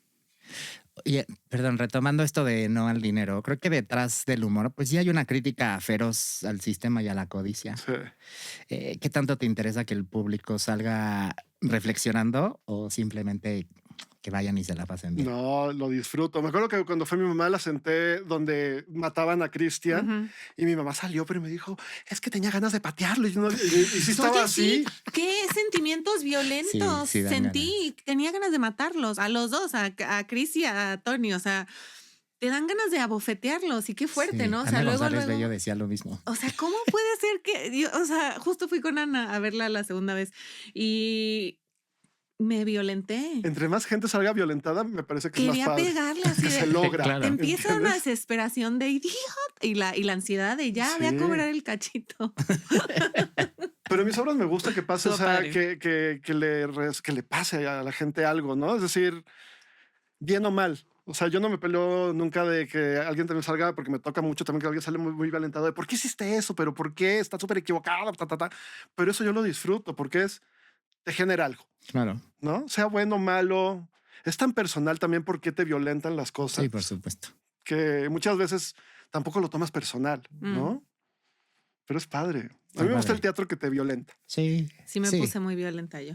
Oye, perdón, retomando esto de No al Dinero, creo que detrás del humor, pues sí hay una crítica feroz al sistema y a la codicia. Sí. ¿Qué tanto te interesa que el público salga reflexionando o simplemente que vayan y se la pasen bien? No, lo disfruto. Me acuerdo que cuando fue mi mamá la senté donde mataban a Cristian y mi mamá salió, pero me dijo, es que tenía ganas de patearlo. Y sí estaba Oye, así. sí, qué sentimientos violentos Sí, dan sentí. Tenía ganas de matarlos, a los dos, a Chris y a Tony. O sea, te dan ganas de abofetearlos y qué fuerte, Sí, ¿no? O Ana sea, González Bello decía lo mismo. O sea, ¿cómo puede ser que o sea, justo fui con Ana a verla la segunda vez y me violenté? Entre más gente salga violentada, me parece que Quería es más padre. pegarle así Que de... se logra. Claro. Te empieza una ¿entiendes? desesperación de idiot y la ansiedad de ya, ve a Sí. cobrar el cachito. Pero en mis obras me gusta que pase, o Estuvo sea, padre. que le pase a la gente algo, ¿no? Es decir, bien o mal. O sea, yo no me peleo nunca de que alguien también salga, porque me toca mucho también que alguien sale muy violentado de ¿por qué hiciste eso? ¿Pero por qué? Está súper equivocado, Pero eso yo lo disfruto porque te genera algo, Claro. ¿no? Sea bueno o malo. Es tan personal también por qué te violentan las cosas. Sí, por supuesto. Que muchas veces tampoco lo tomas personal, ¿no? Pero es padre. A mí me gusta el teatro que te violenta. Sí. Sí, me puse muy violenta yo.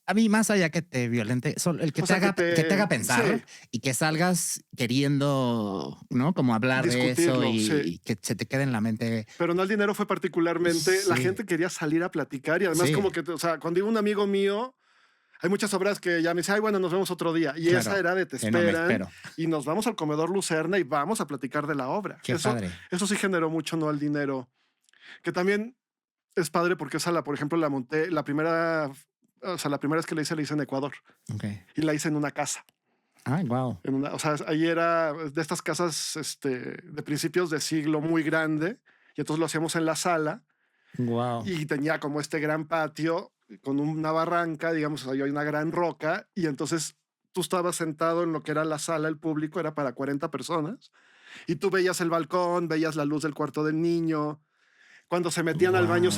A mí, más allá que te violente, el que, que te haga pensar y que salgas queriendo, ¿no? Como hablar de eso y que se te quede en la mente. Pero no, el dinero fue particularmente, la gente quería salir a platicar y además como que, o sea, cuando digo un amigo mío, hay muchas obras que ya me dice, ay, bueno, nos vemos otro día. Y esa era de te esperan y nos vamos al comedor Lucerna y vamos a platicar de la obra. Qué padre. Eso sí generó mucho, no al dinero. Que también es padre porque esa, por ejemplo, la monté, la primera vez que la hice en Ecuador. Okay. Y la hice en una casa. Ay, wow. O sea, ahí era de estas casas de principios de siglo muy grande. Y entonces lo hacíamos en la sala. Wow. Y tenía como este gran patio con una barranca, digamos, hay una gran roca. Y entonces tú estabas sentado en lo que era la sala, el público era para 40 personas. Y tú veías el balcón, veías la luz del cuarto del niño. Cuando se metían al baño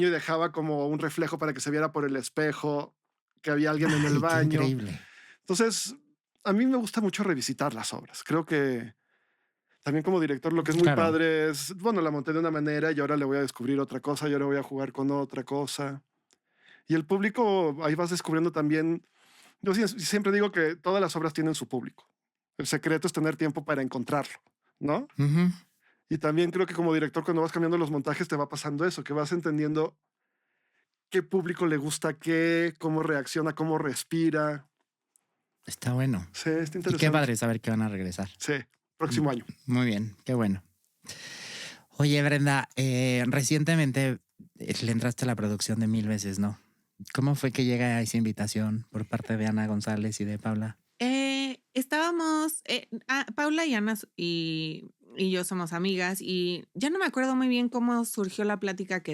y dejaba como un reflejo para que se viera por el espejo que había alguien en el baño. Increíble. Entonces, a mí me gusta mucho revisitar las obras. Creo que también como director lo que es muy padre es, bueno, la monté de una manera y ahora le voy a descubrir otra cosa y ahora voy a jugar con otra cosa. Y el público, ahí vas descubriendo también, yo siempre digo que todas las obras tienen su público. El secreto es tener tiempo para encontrarlo, ¿no? Y también creo que como director, cuando vas cambiando los montajes, te va pasando eso, que vas entendiendo qué público le gusta qué, cómo reacciona, cómo respira. Está bueno. Sí, está interesante. Y qué padre saber que van a regresar. Sí, próximo año. Muy bien, qué bueno. Oye, Brenda, recientemente le entraste a la producción de 1000 veces, ¿no? ¿Cómo fue que llega esa invitación por parte de Ana González y de Paula? Estábamos, Paula y Ana y yo somos amigas y ya no me acuerdo muy bien cómo surgió la plática que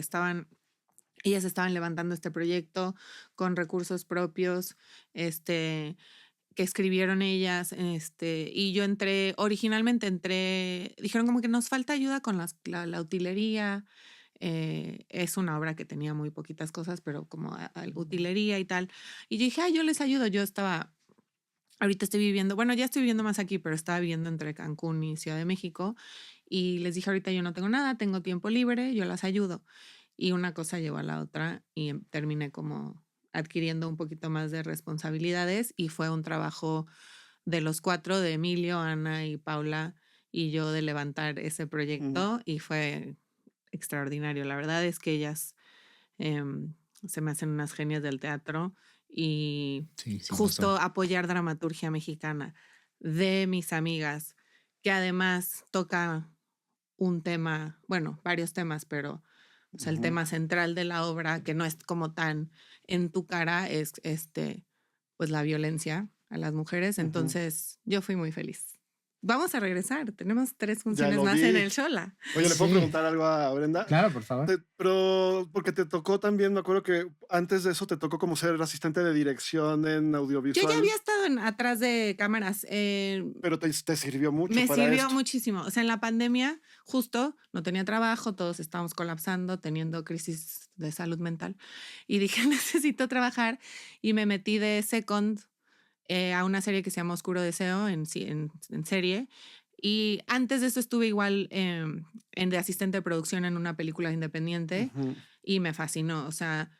ellas estaban levantando este proyecto con recursos propios, que escribieron ellas, y yo originalmente dijeron como que nos falta ayuda con la utilería. Es una obra que tenía muy poquitas cosas, pero como utilería y tal. Y yo dije, yo les ayudo. Ahorita estoy viviendo, bueno, ya estoy viviendo más aquí, pero estaba viviendo entre Cancún y Ciudad de México. Y les dije, ahorita yo no tengo nada, tengo tiempo libre, yo las ayudo. Y una cosa llevó a la otra y terminé como adquiriendo un poquito más de responsabilidades y fue un trabajo de los 4, de Emilio, Ana y Paula y yo, de levantar ese proyecto y fue extraordinario. La verdad es que ellas se me hacen unas genias del teatro y justo apoyar dramaturgia mexicana de mis amigas, que además toca un tema, bueno, varios temas, pero o sea, el tema central de la obra, que no es como tan en tu cara, es pues la violencia a las mujeres. Entonces, yo fui muy feliz. Vamos a regresar. Tenemos 3 funciones más en el Xola. Oye, ¿le puedo preguntar algo a Brenda? Claro, por favor. Pero porque te tocó también, me acuerdo que antes de eso te tocó como ser asistente de dirección en audiovisual. Yo ya había estado atrás de cámaras. Pero te sirvió mucho. Me sirvió muchísimo. O sea, en la pandemia, justo, no tenía trabajo, todos estábamos colapsando, teniendo crisis de salud mental. Y dije, necesito trabajar. Y me metí de second a una serie que se llama Oscuro Deseo en serie. Y antes de eso estuve igual de asistente de producción en una película independiente y me fascinó. O sea,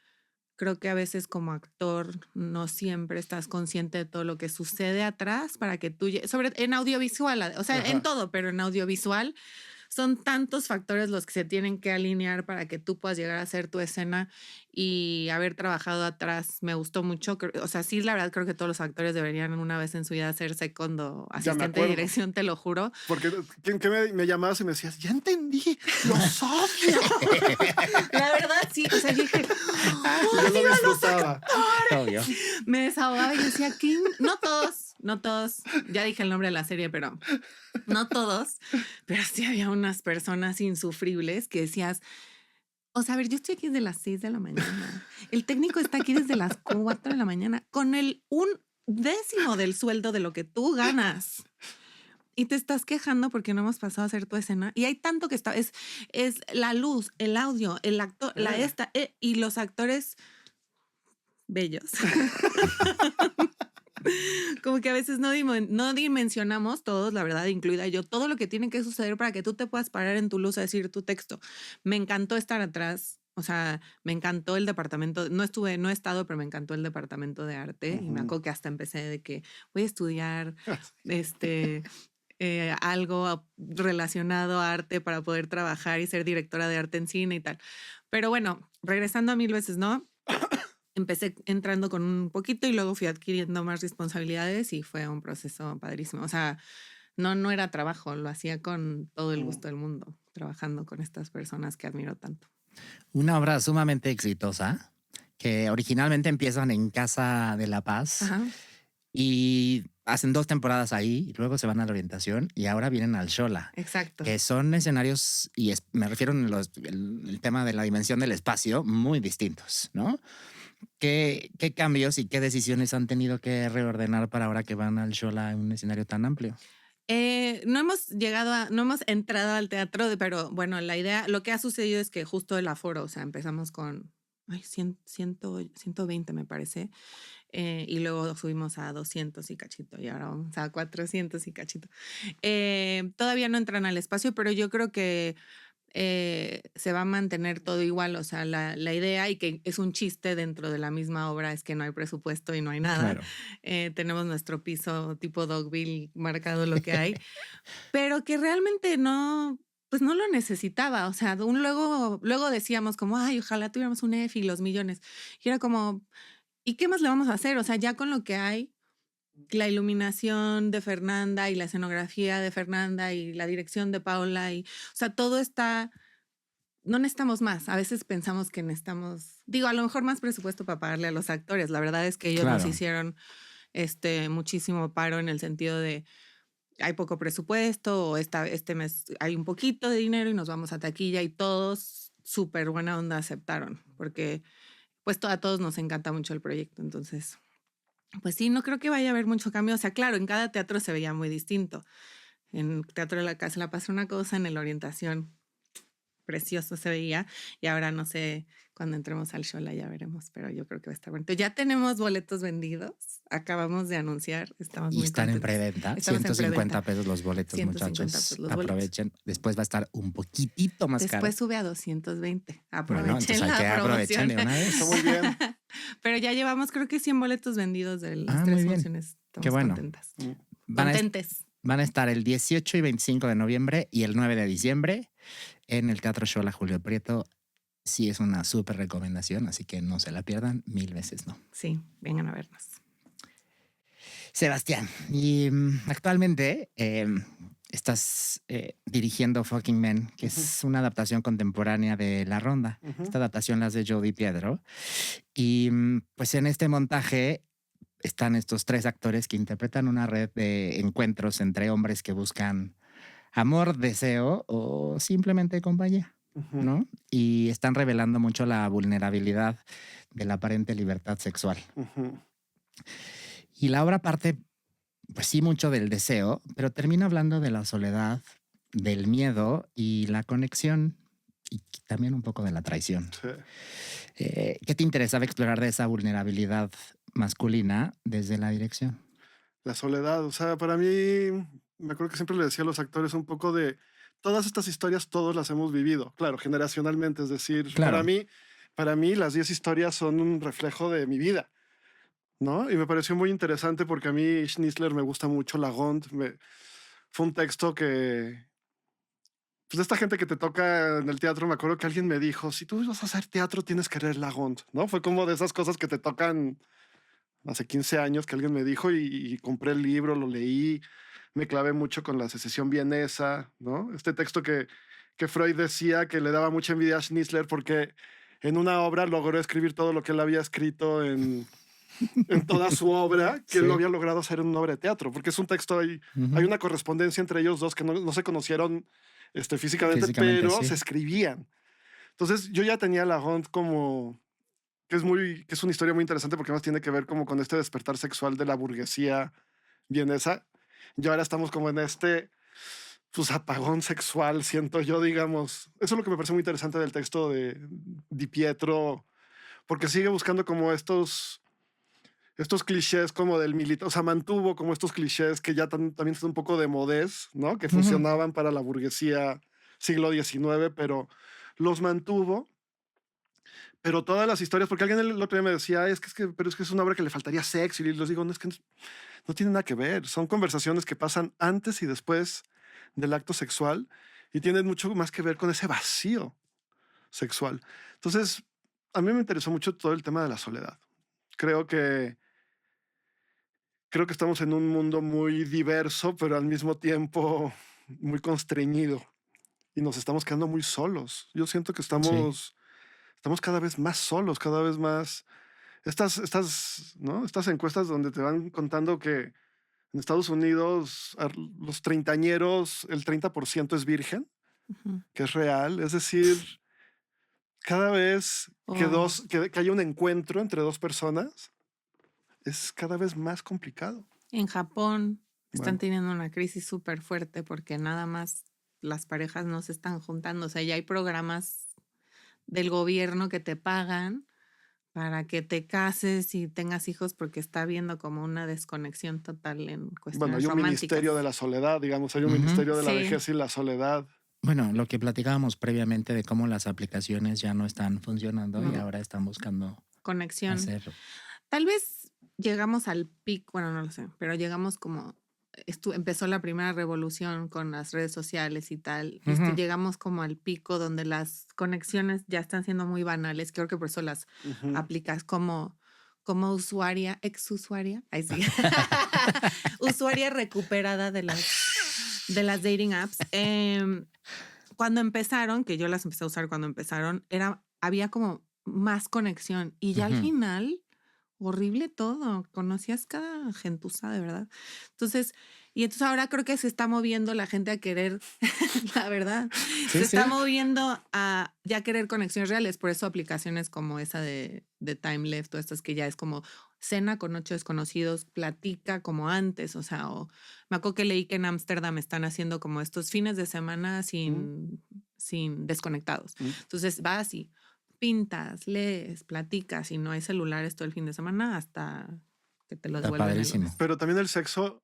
creo que a veces como actor no siempre estás consciente de todo lo que sucede atrás para que tú... en audiovisual, o sea, en todo, pero en audiovisual son tantos factores los que se tienen que alinear para que tú puedas llegar a hacer tu escena, y haber trabajado atrás me gustó mucho. O sea, sí, la verdad creo que todos los actores deberían una vez en su vida ser segundo asistente de dirección, te lo juro. Porque me llamabas y me decías, ya entendí, los odio. La verdad, sí, o sea, yo dije, yo lo disfrutaba. Me desahogaba y decía, ¿qué? No todos, ya dije el nombre de la serie, pero no todos, pero sí había unas personas insufribles que decías, o sea, a ver, yo estoy aquí desde las 6 de la mañana, el técnico está aquí desde las 4 de la mañana con un décimo del sueldo de lo que tú ganas. Y te estás quejando porque no hemos pasado a hacer tu escena. Y hay tanto que está, es la luz, el audio, el actor, y los actores bellos. Como que a veces no dimensionamos todos, la verdad, incluida yo, todo lo que tiene que suceder para que tú te puedas parar en tu luz a decir tu texto. Me encantó estar atrás. O sea, me encantó el departamento, no he estado, pero me encantó el departamento de arte. Y me acuerdo que hasta empecé de que voy a estudiar algo relacionado a arte para poder trabajar y ser directora de arte en cine y tal. Pero bueno, regresando a Mil veces no, empecé entrando con un poquito y luego fui adquiriendo más responsabilidades y fue un proceso padrísimo. O sea, no era trabajo, lo hacía con todo el gusto del mundo, trabajando con estas personas que admiro tanto. Una obra sumamente exitosa que originalmente empiezan en Casa de la Paz. Ajá. Y hacen 2 temporadas ahí, y luego se van a la orientación y ahora vienen al Xola. Exacto. Que son escenarios, y me refiero en el tema de la dimensión del espacio, muy distintos, ¿no? ¿Qué cambios y qué decisiones han tenido que reordenar para ahora que van al Xola en un escenario tan amplio? No hemos entrado al teatro, pero bueno, la idea, lo que ha sucedido es que justo el aforo, o sea, empezamos con 120 me parece. Y luego subimos a 200 y cachito y ahora vamos a 400 y cachito. Todavía no entran al espacio, pero yo creo que se va a mantener todo igual. O sea, la idea, y que es un chiste dentro de la misma obra, es que no hay presupuesto y no hay nada. Claro. Tenemos nuestro piso tipo Dogville marcado lo que hay, pero que realmente pues no lo necesitaba. O sea, luego decíamos como, ay, ojalá tuviéramos un EFI y los millones. Y era como, ¿y qué más le vamos a hacer? O sea, ya con lo que hay, la iluminación de Fernanda y la escenografía de Fernanda y la dirección de Paula, o sea, todo está, no necesitamos más. A veces pensamos que necesitamos, a lo mejor más presupuesto para pagarle a los actores. La verdad es que ellos nos hicieron muchísimo paro en el sentido de hay poco presupuesto o este mes hay un poquito de dinero y nos vamos a taquilla, y todos súper buena onda aceptaron porque pues a todos nos encanta mucho el proyecto. Entonces, pues sí, no creo que vaya a haber mucho cambio. O sea, claro, en cada teatro se veía muy distinto. En Teatro de la Casa La Paz una cosa, en la orientación precioso se veía, y ahora no sé, cuando entremos al Xola ya veremos, pero yo creo que va a estar bueno. Ya tenemos boletos vendidos, acabamos de anunciar, estamos muy están contentos. En preventa, 150 pesos los boletos, muchachos. Aprovechen, después va a estar un poquitito más caro. Después sube a 220. Aprovechen, bueno, entonces hay que aprovechar de una vez. Está muy bien. Pero ya llevamos creo que 100 boletos vendidos de las 3 funciones. Estamos Qué bueno. Contentas. Contentes. Van a estar el 18 y 25 de noviembre y el 9 de diciembre en el Teatro Xola Julio Prieto. Sí, es una súper recomendación, así que no se la pierdan, 1000 veces no. Sí, vengan a vernos. Sebastián, y actualmente estás dirigiendo Fucking Men, que es una adaptación contemporánea de La Ronda. Esta adaptación la hace Jodi Piedro. Y pues en este montaje están estos 3 actores que interpretan una red de encuentros entre hombres que buscan amor, deseo o simplemente compañía, ¿no? Y están revelando mucho la vulnerabilidad de la aparente libertad sexual. Y la obra parte, pues sí, mucho del deseo, pero termina hablando de la soledad, del miedo y la conexión, y también un poco de la traición. Sí. ¿Qué te interesaba explorar de esa vulnerabilidad masculina desde la dirección? La soledad, o sea, para mí, me acuerdo que siempre le decía a los actores un poco de todas estas historias, todos las hemos vivido, claro, generacionalmente, es decir, claro. Para mí las 10 historias son un reflejo de mi vida, ¿no? Y me pareció muy interesante porque a mí Schnitzler me gusta mucho, Lagont, fue un texto que, pues de esta gente que te toca en el teatro, me acuerdo que alguien me dijo, si tú vas a hacer teatro tienes que leer Lagont, ¿no? Fue como de esas cosas que te tocan hace 15 años que alguien me dijo y compré el libro, lo leí, me clavé mucho con la secesión vienesa, ¿no? Este texto que Freud decía que le daba mucha envidia a Schnitzler porque en una obra logró escribir todo lo que él había escrito en toda su obra, que él lo había logrado hacer en una obra de teatro, porque es un texto, hay una correspondencia entre ellos dos que no se conocieron físicamente, pero se escribían. Entonces yo ya tenía a Lagont como que es una historia muy interesante porque además tiene que ver como con este despertar sexual de la burguesía vienesa. Y ahora estamos como en este pues apagón sexual, siento yo, digamos. Eso es lo que me parece muy interesante del texto de Di Pietro, porque sigue buscando como estos clichés como del militar, o sea, mantuvo como estos clichés que ya también están un poco de modés, ¿no? Que funcionaban para la burguesía siglo XIX, pero los mantuvo. Pero todas las historias, porque alguien el otro día me decía, pero es que es una obra que le faltaría sexo, y les digo, no, es que no tiene nada que ver, son conversaciones que pasan antes y después del acto sexual y tienen mucho más que ver con ese vacío sexual. Entonces, a mí me interesó mucho todo el tema de la soledad. Creo que estamos en un mundo muy diverso, pero al mismo tiempo muy constreñido y nos estamos quedando muy solos. Yo siento que estamos cada vez más solos, cada vez más. Estas encuestas donde te van contando que en Estados Unidos los treintañeros, el 30% es virgen, que es real. Es decir, cada vez que haya un encuentro entre dos personas, es cada vez más complicado. En Japón están teniendo una crisis súper fuerte porque nada más las parejas no se están juntando. O sea, ya hay programas del gobierno que te pagan para que te cases y tengas hijos porque está habiendo como una desconexión total en cuestiones románticas. Hay un ministerio de la soledad, digamos, hay un ministerio de la vejez y la soledad. Bueno, lo que platicábamos previamente de cómo las aplicaciones ya no están funcionando y ahora están buscando conexión. Hacerlo. Tal vez llegamos al pico, bueno, no lo sé, pero llegamos como empezó la primera revolución con las redes sociales y tal. Llegamos como al pico donde las conexiones ya están siendo muy banales. Creo que por eso las aplicas como usuaria, ex-usuaria. Ahí sí. Usuaria recuperada de las dating apps. Cuando empezaron, que yo las empecé a usar cuando empezaron, había como más conexión. Y ya al final, horrible todo. Conocías cada gentuza, de verdad. Entonces ahora creo que se está moviendo la gente a querer, la verdad, se está moviendo a ya querer conexiones reales. Por eso aplicaciones como esa de Time Left o estas que ya es como cena con 8 desconocidos, platica como antes. O sea, me acuerdo que leí que en Ámsterdam están haciendo como estos fines de semana sin desconectados. Entonces vas y pintas, lees, platicas y no hay celulares todo el fin de semana hasta que te lo devuelven. Pero también el sexo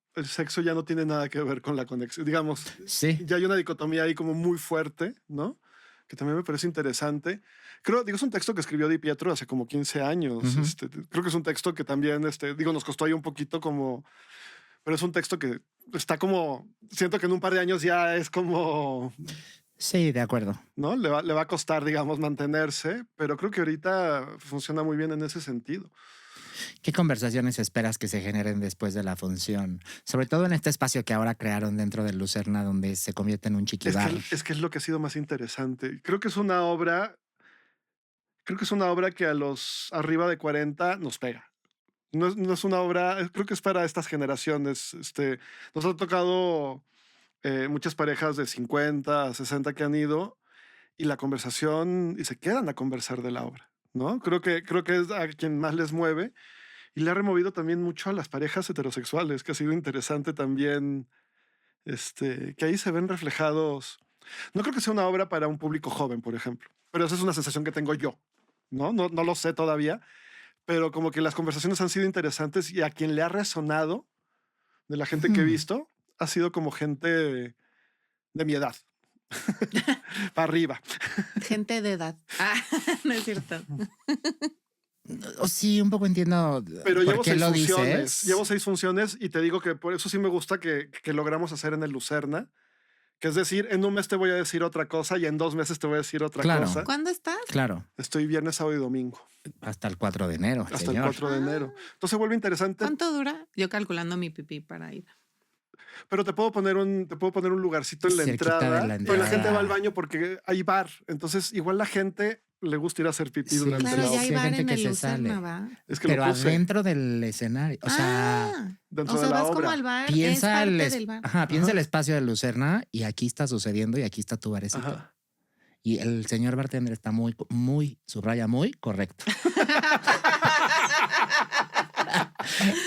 ya no tiene nada que ver con la conexión. Digamos, ya hay una dicotomía ahí como muy fuerte, ¿no? Que también me parece interesante. Es un texto que escribió Di Pietro hace como 15 años. Creo que es un texto que también, nos costó ahí un poquito como... Pero es un texto que está como... Siento que en un par de años ya es como... Sí, de acuerdo. ¿No? Le va a costar, digamos, mantenerse, pero creo que ahorita funciona muy bien en ese sentido. ¿Qué conversaciones esperas que se generen después de la función? Sobre todo en este espacio que ahora crearon dentro de Lucerna, donde se convierte en un chiquibar. Es que es lo que ha sido más interesante. Creo que es una obra que a los arriba de 40 nos pega. No es una obra, creo que es para estas generaciones. Nos ha tocado muchas parejas de 50, 60 que han ido y la conversación, y se quedan a conversar de la obra, ¿no? Creo que es a quien más les mueve y le ha removido también mucho a las parejas heterosexuales, que ha sido interesante también, que ahí se ven reflejados. No creo que sea una obra para un público joven, por ejemplo, pero esa es una sensación que tengo yo, ¿no? No lo sé todavía, pero como que las conversaciones han sido interesantes y a quien le ha resonado de la gente que he visto ha sido como gente de mi edad. Para arriba. Gente de edad. No es cierto. Sí, un poco entiendo. Pero llevo 6 funciones. Dices. Llevo 6 funciones y te digo que por eso sí me gusta que logramos hacer en el Lucerna. Que es decir, en un mes te voy a decir otra cosa y en 2 meses te voy a decir otra cosa. ¿Cuándo estás? Claro. Estoy viernes, sábado y domingo. Hasta el 4 de enero. Hasta el 4 de enero. Entonces vuelve interesante. ¿Cuánto dura? Yo calculando mi pipí para ir. Pero te puedo poner un lugarcito en la entrada. Pero la gente va al baño porque hay bar. Entonces, igual la gente le gusta ir a hacer pipí durante la obra. Ya hay bar en el Lucerna, ¿va? Pero adentro del escenario. O sea, dentro de la vas obra. como al bar. Piensa del bar. Piensa el espacio de Lucerna y aquí está sucediendo y aquí está tu barecito. Y el señor bartender está muy, subraya, muy correcto.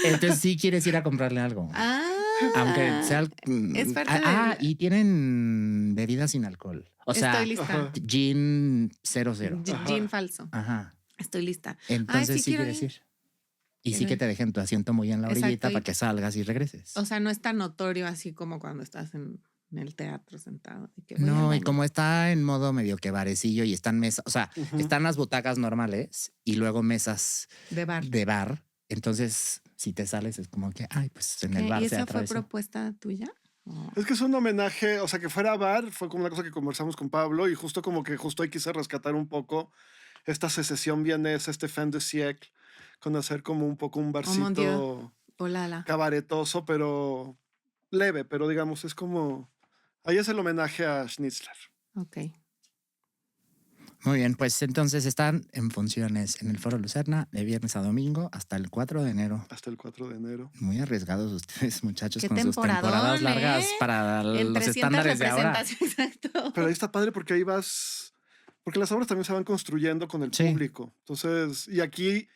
Entonces sí quieres ir a comprarle algo. Aunque sea... es parte y tienen bebidas sin alcohol. O sea, estoy lista. gin 00. Gin falso. Ajá. Estoy lista. Entonces sí quiero quieres ir. Y sí Quiero que ir. te dejen tu asiento muy en la orillita Exacto, para que salgas y regreses. O sea, no es tan notorio así como cuando estás en el teatro sentado. Y que voy al No, y baño. como está en modo medio que barecillo y están mesas, o sea, están las butacas normales y luego mesas De bar. de bar. Entonces, si te sales es como que, ay, pues en el bar ¿Y se esa fue atravesó. propuesta tuya? ¿O? Es que es un homenaje, o sea, que fuera bar, fue como una cosa que conversamos con Pablo y justo como que justo ahí quise rescatar un poco esta secesión vienesa, este fin de siècle, con hacer como un poco un Mon Dieu. barcito Olala. cabaretoso, pero leve, pero digamos, es como, ahí es el homenaje a Schnitzler. Ok. Muy bien, pues entonces están en funciones en el Foro Lucerna de viernes a domingo hasta el 4 de enero. Hasta el 4 de enero. Muy arriesgados ustedes, muchachos, Qué con sus temporadas largas para en los 300 estándares de ahora. representaciones, exacto. Pero ahí está padre porque ahí vas, porque las obras también se van construyendo con el Sí. público. Entonces, y aquí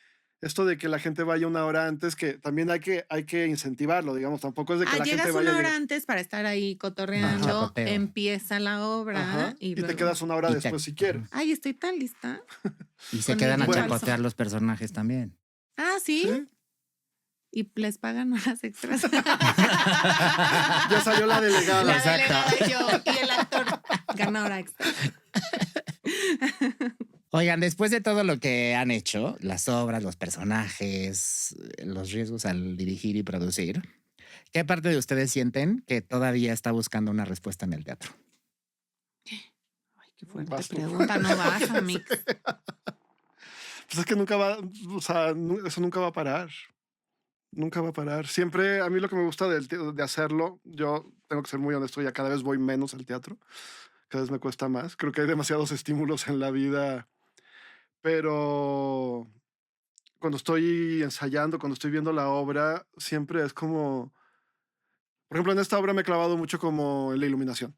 esto de que la gente vaya una hora antes, que también hay que incentivarlo, digamos, tampoco es de que la llegas gente una vaya hora antes para estar ahí cotorreando, Chacoteo. empieza la obra Ajá, y te luego... quedas una hora Y después si quieres. Ay, estoy tan lista. Y se Con quedan a Nicky Bueno. chacotear los personajes también. ¿Sí? Sí. ¿Y les pagan horas extras? Ya salió la delegada. La Exacto. delegada y el actor gana hora extra. Oigan, después de todo lo que han hecho, las obras, los personajes, los riesgos al dirigir y producir, ¿qué parte de ustedes sienten que todavía está buscando una respuesta en el teatro? Ay, qué fuerte Vas tú. pregunta. No vas, Amix. Pues es que nunca va, o sea, eso nunca va a parar. Nunca va a parar. Siempre, a mí lo que me gusta de hacerlo, yo tengo que ser muy honesto, ya cada vez voy menos al teatro, cada vez me cuesta más. Creo que hay demasiados estímulos en la vida, pero cuando estoy ensayando, cuando estoy viendo la obra, siempre es como, por ejemplo, en esta obra me he clavado mucho como en la iluminación.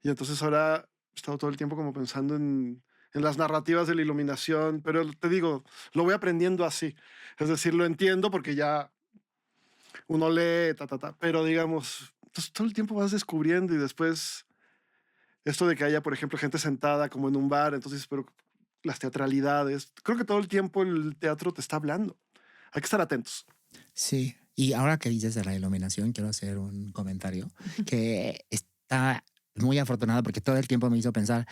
Y entonces ahora he estado todo el tiempo como pensando en las narrativas de la iluminación, pero te digo, lo voy aprendiendo así. Es decir, lo entiendo porque ya uno lee, pero digamos, entonces todo el tiempo vas descubriendo y después esto de que haya, por ejemplo, gente sentada como en un bar, entonces, pero las teatralidades, creo que todo el tiempo el teatro te está hablando. Hay que estar atentos. Sí, y ahora que dices de la iluminación, quiero hacer un comentario que está muy afortunado porque todo el tiempo me hizo pensar,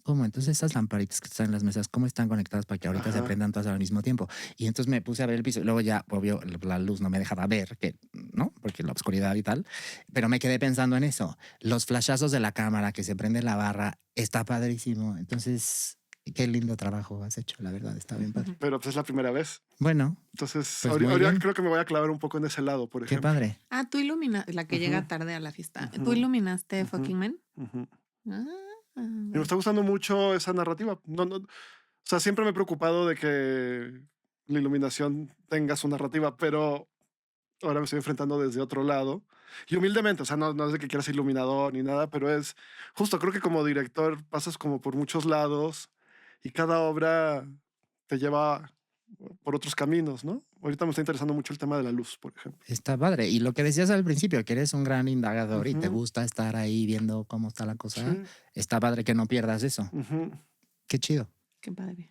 ¿cómo? Entonces estas lamparitas que están en las mesas, ¿cómo están conectadas para que ahorita se Ajá. prendan todas al mismo tiempo? Y entonces me puse a ver el piso y luego ya, obvio, la luz no me dejaba ver, que no, porque la oscuridad y tal, pero me quedé pensando en eso. Los flashazos de la cámara que se prende la barra, está padrísimo. Entonces, qué lindo trabajo has hecho, la verdad, está bien padre. Pero pues es la primera vez. Bueno, Entonces, Pues muy ahorita bien. creo que me voy a clavar un poco en ese lado, por qué ejemplo. padre. Tú iluminaste, la que llega tarde a la fiesta. ¿Tú iluminaste Fucking Men? Ujú. Ah, Y me está gustando mucho esa narrativa. O sea, siempre me he preocupado de que la iluminación tenga su narrativa, pero ahora me estoy enfrentando desde otro lado. Y humildemente, o sea, no es de que quieras ser iluminador ni nada, pero es justo, creo que como director pasas como por muchos lados y cada obra te lleva por otros caminos, ¿no? Ahorita me está interesando mucho el tema de la luz, por ejemplo. Está padre. Y lo que decías al principio, que eres un gran indagador y te Ujú. gusta estar ahí viendo cómo está la cosa, Sí. está padre que no pierdas eso. Ujú. Qué chido. qué padre.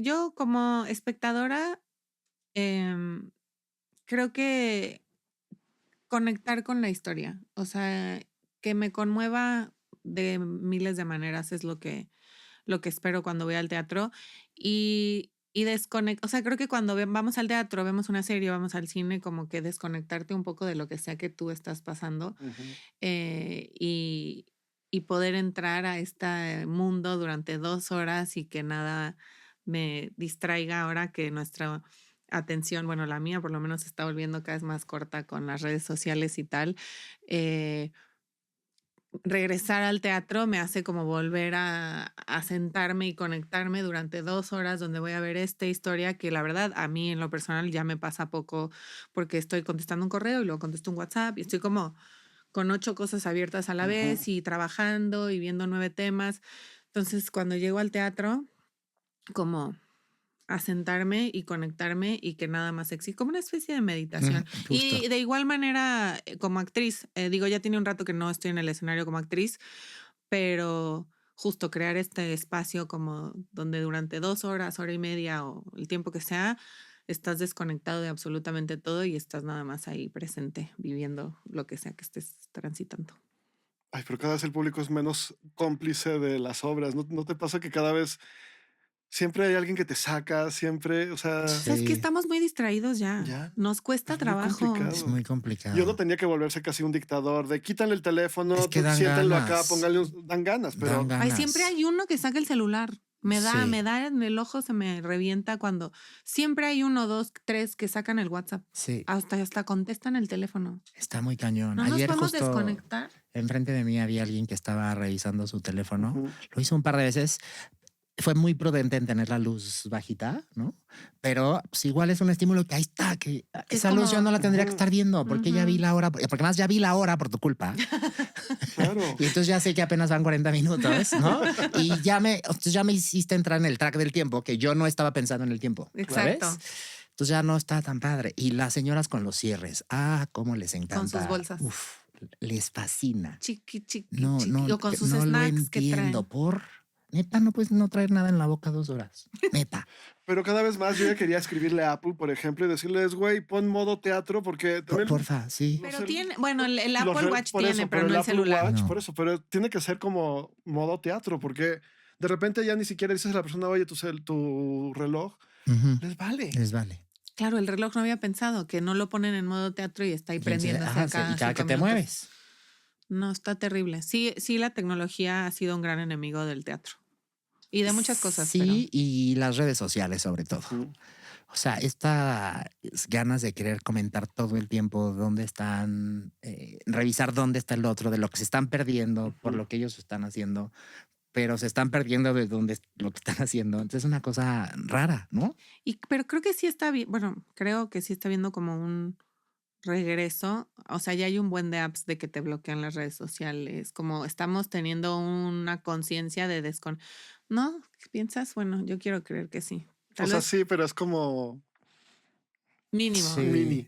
Yo como espectadora creo que conectar con la historia, o sea, que me conmueva de miles de maneras es lo que espero cuando voy al teatro y o sea, creo que cuando vamos al teatro, vemos una serie, vamos al cine, como que desconectarte un poco de lo que sea que tú estás pasando Ujú. y poder entrar a este mundo durante 2 horas y que nada me distraiga ahora que nuestra atención, bueno, la mía por lo menos se está volviendo cada vez más corta con las redes sociales y tal. Regresar al teatro me hace como volver a sentarme y conectarme durante 2 horas donde voy a ver esta historia que la verdad a mí en lo personal ya me pasa poco porque estoy contestando un correo y luego contesto un WhatsApp y estoy como con 8 cosas abiertas a la vez y trabajando y viendo 9 temas. Entonces, cuando llego al teatro, como a sentarme y conectarme y que nada más existe, como una especie de meditación. Y de igual manera, como actriz, digo, ya tiene un rato que no estoy en el escenario como actriz, pero justo crear este espacio como donde durante 2 horas, hora y media o el tiempo que sea, estás desconectado de absolutamente todo y estás nada más ahí presente, viviendo lo que sea que estés transitando. Ay, pero cada vez el público es menos cómplice de las obras. ¿No te pasa que cada vez siempre hay alguien que te saca, siempre, o sea... O sea, es que estamos muy distraídos ya. Nos cuesta trabajo. Es muy complicado. Yo no tenía que volverse casi un dictador de quítale el teléfono, es que siéntenlo ganas. acá, póngale dan ganas, pero... Dan ganas. Ay, siempre hay uno que saca el celular. Me da en el ojo, se me revienta cuando siempre hay 1, 2, 3 que sacan el WhatsApp. Sí. Hasta contestan el teléfono. Está muy cañón. ¿No Ayer nos podemos justo desconectar? enfrente de mí había alguien que estaba revisando su teléfono. Lo hizo un par de veces. Fue muy prudente en tener la luz bajita, ¿no? Pero pues, igual es un estímulo que ahí está, que esa luz yo no la tendría que estar viendo porque ya vi la hora, porque más ya vi la hora por tu culpa. Claro. Y entonces ya sé que apenas van 40 minutos, ¿no? Y ya me hiciste entrar en el track del tiempo que yo no estaba pensando en el tiempo. Exacto. ¿Sabes? Entonces ya no está tan padre. Y las señoras con los cierres, cómo les encanta. Con sus bolsas. Uf, les fascina. Chiqui. No, o con sus no snacks lo entiendo. que traen. Neta, no puedes no traer nada en la boca 2 horas. Neta. Pero cada vez más yo ya quería escribirle a Apple, por ejemplo, y decirles, güey, pon modo teatro porque también... Porfa, sí. Pero tiene, bueno, el Apple Watch tiene, pero no el celular. Watch, por eso, pero tiene que ser como modo teatro, porque de repente ya ni siquiera dices a la persona, oye, tu reloj, les vale. Les vale. Claro, el reloj no había pensado que no lo ponen en modo teatro y está ahí prendiéndose y cada que te mueves. No, está terrible. Sí, la tecnología ha sido un gran enemigo del teatro. Y de muchas cosas. Sí, pero... y las redes sociales sobre todo. O sea, estas ganas de querer comentar todo el tiempo dónde están, revisar dónde está el otro, de lo que se están perdiendo por lo que ellos están haciendo, pero se están perdiendo de dónde lo que están haciendo. Entonces es una cosa rara, ¿no? Pero creo que sí está bien, bueno, creo que sí está viendo como un regreso. O sea, ya hay un buen de apps de que te bloquean las redes sociales, como estamos teniendo una conciencia de ¿No? ¿Qué piensas? Bueno, yo quiero creer que sí. O sea, sí, pero es como... Mínimo. Sí. Mini.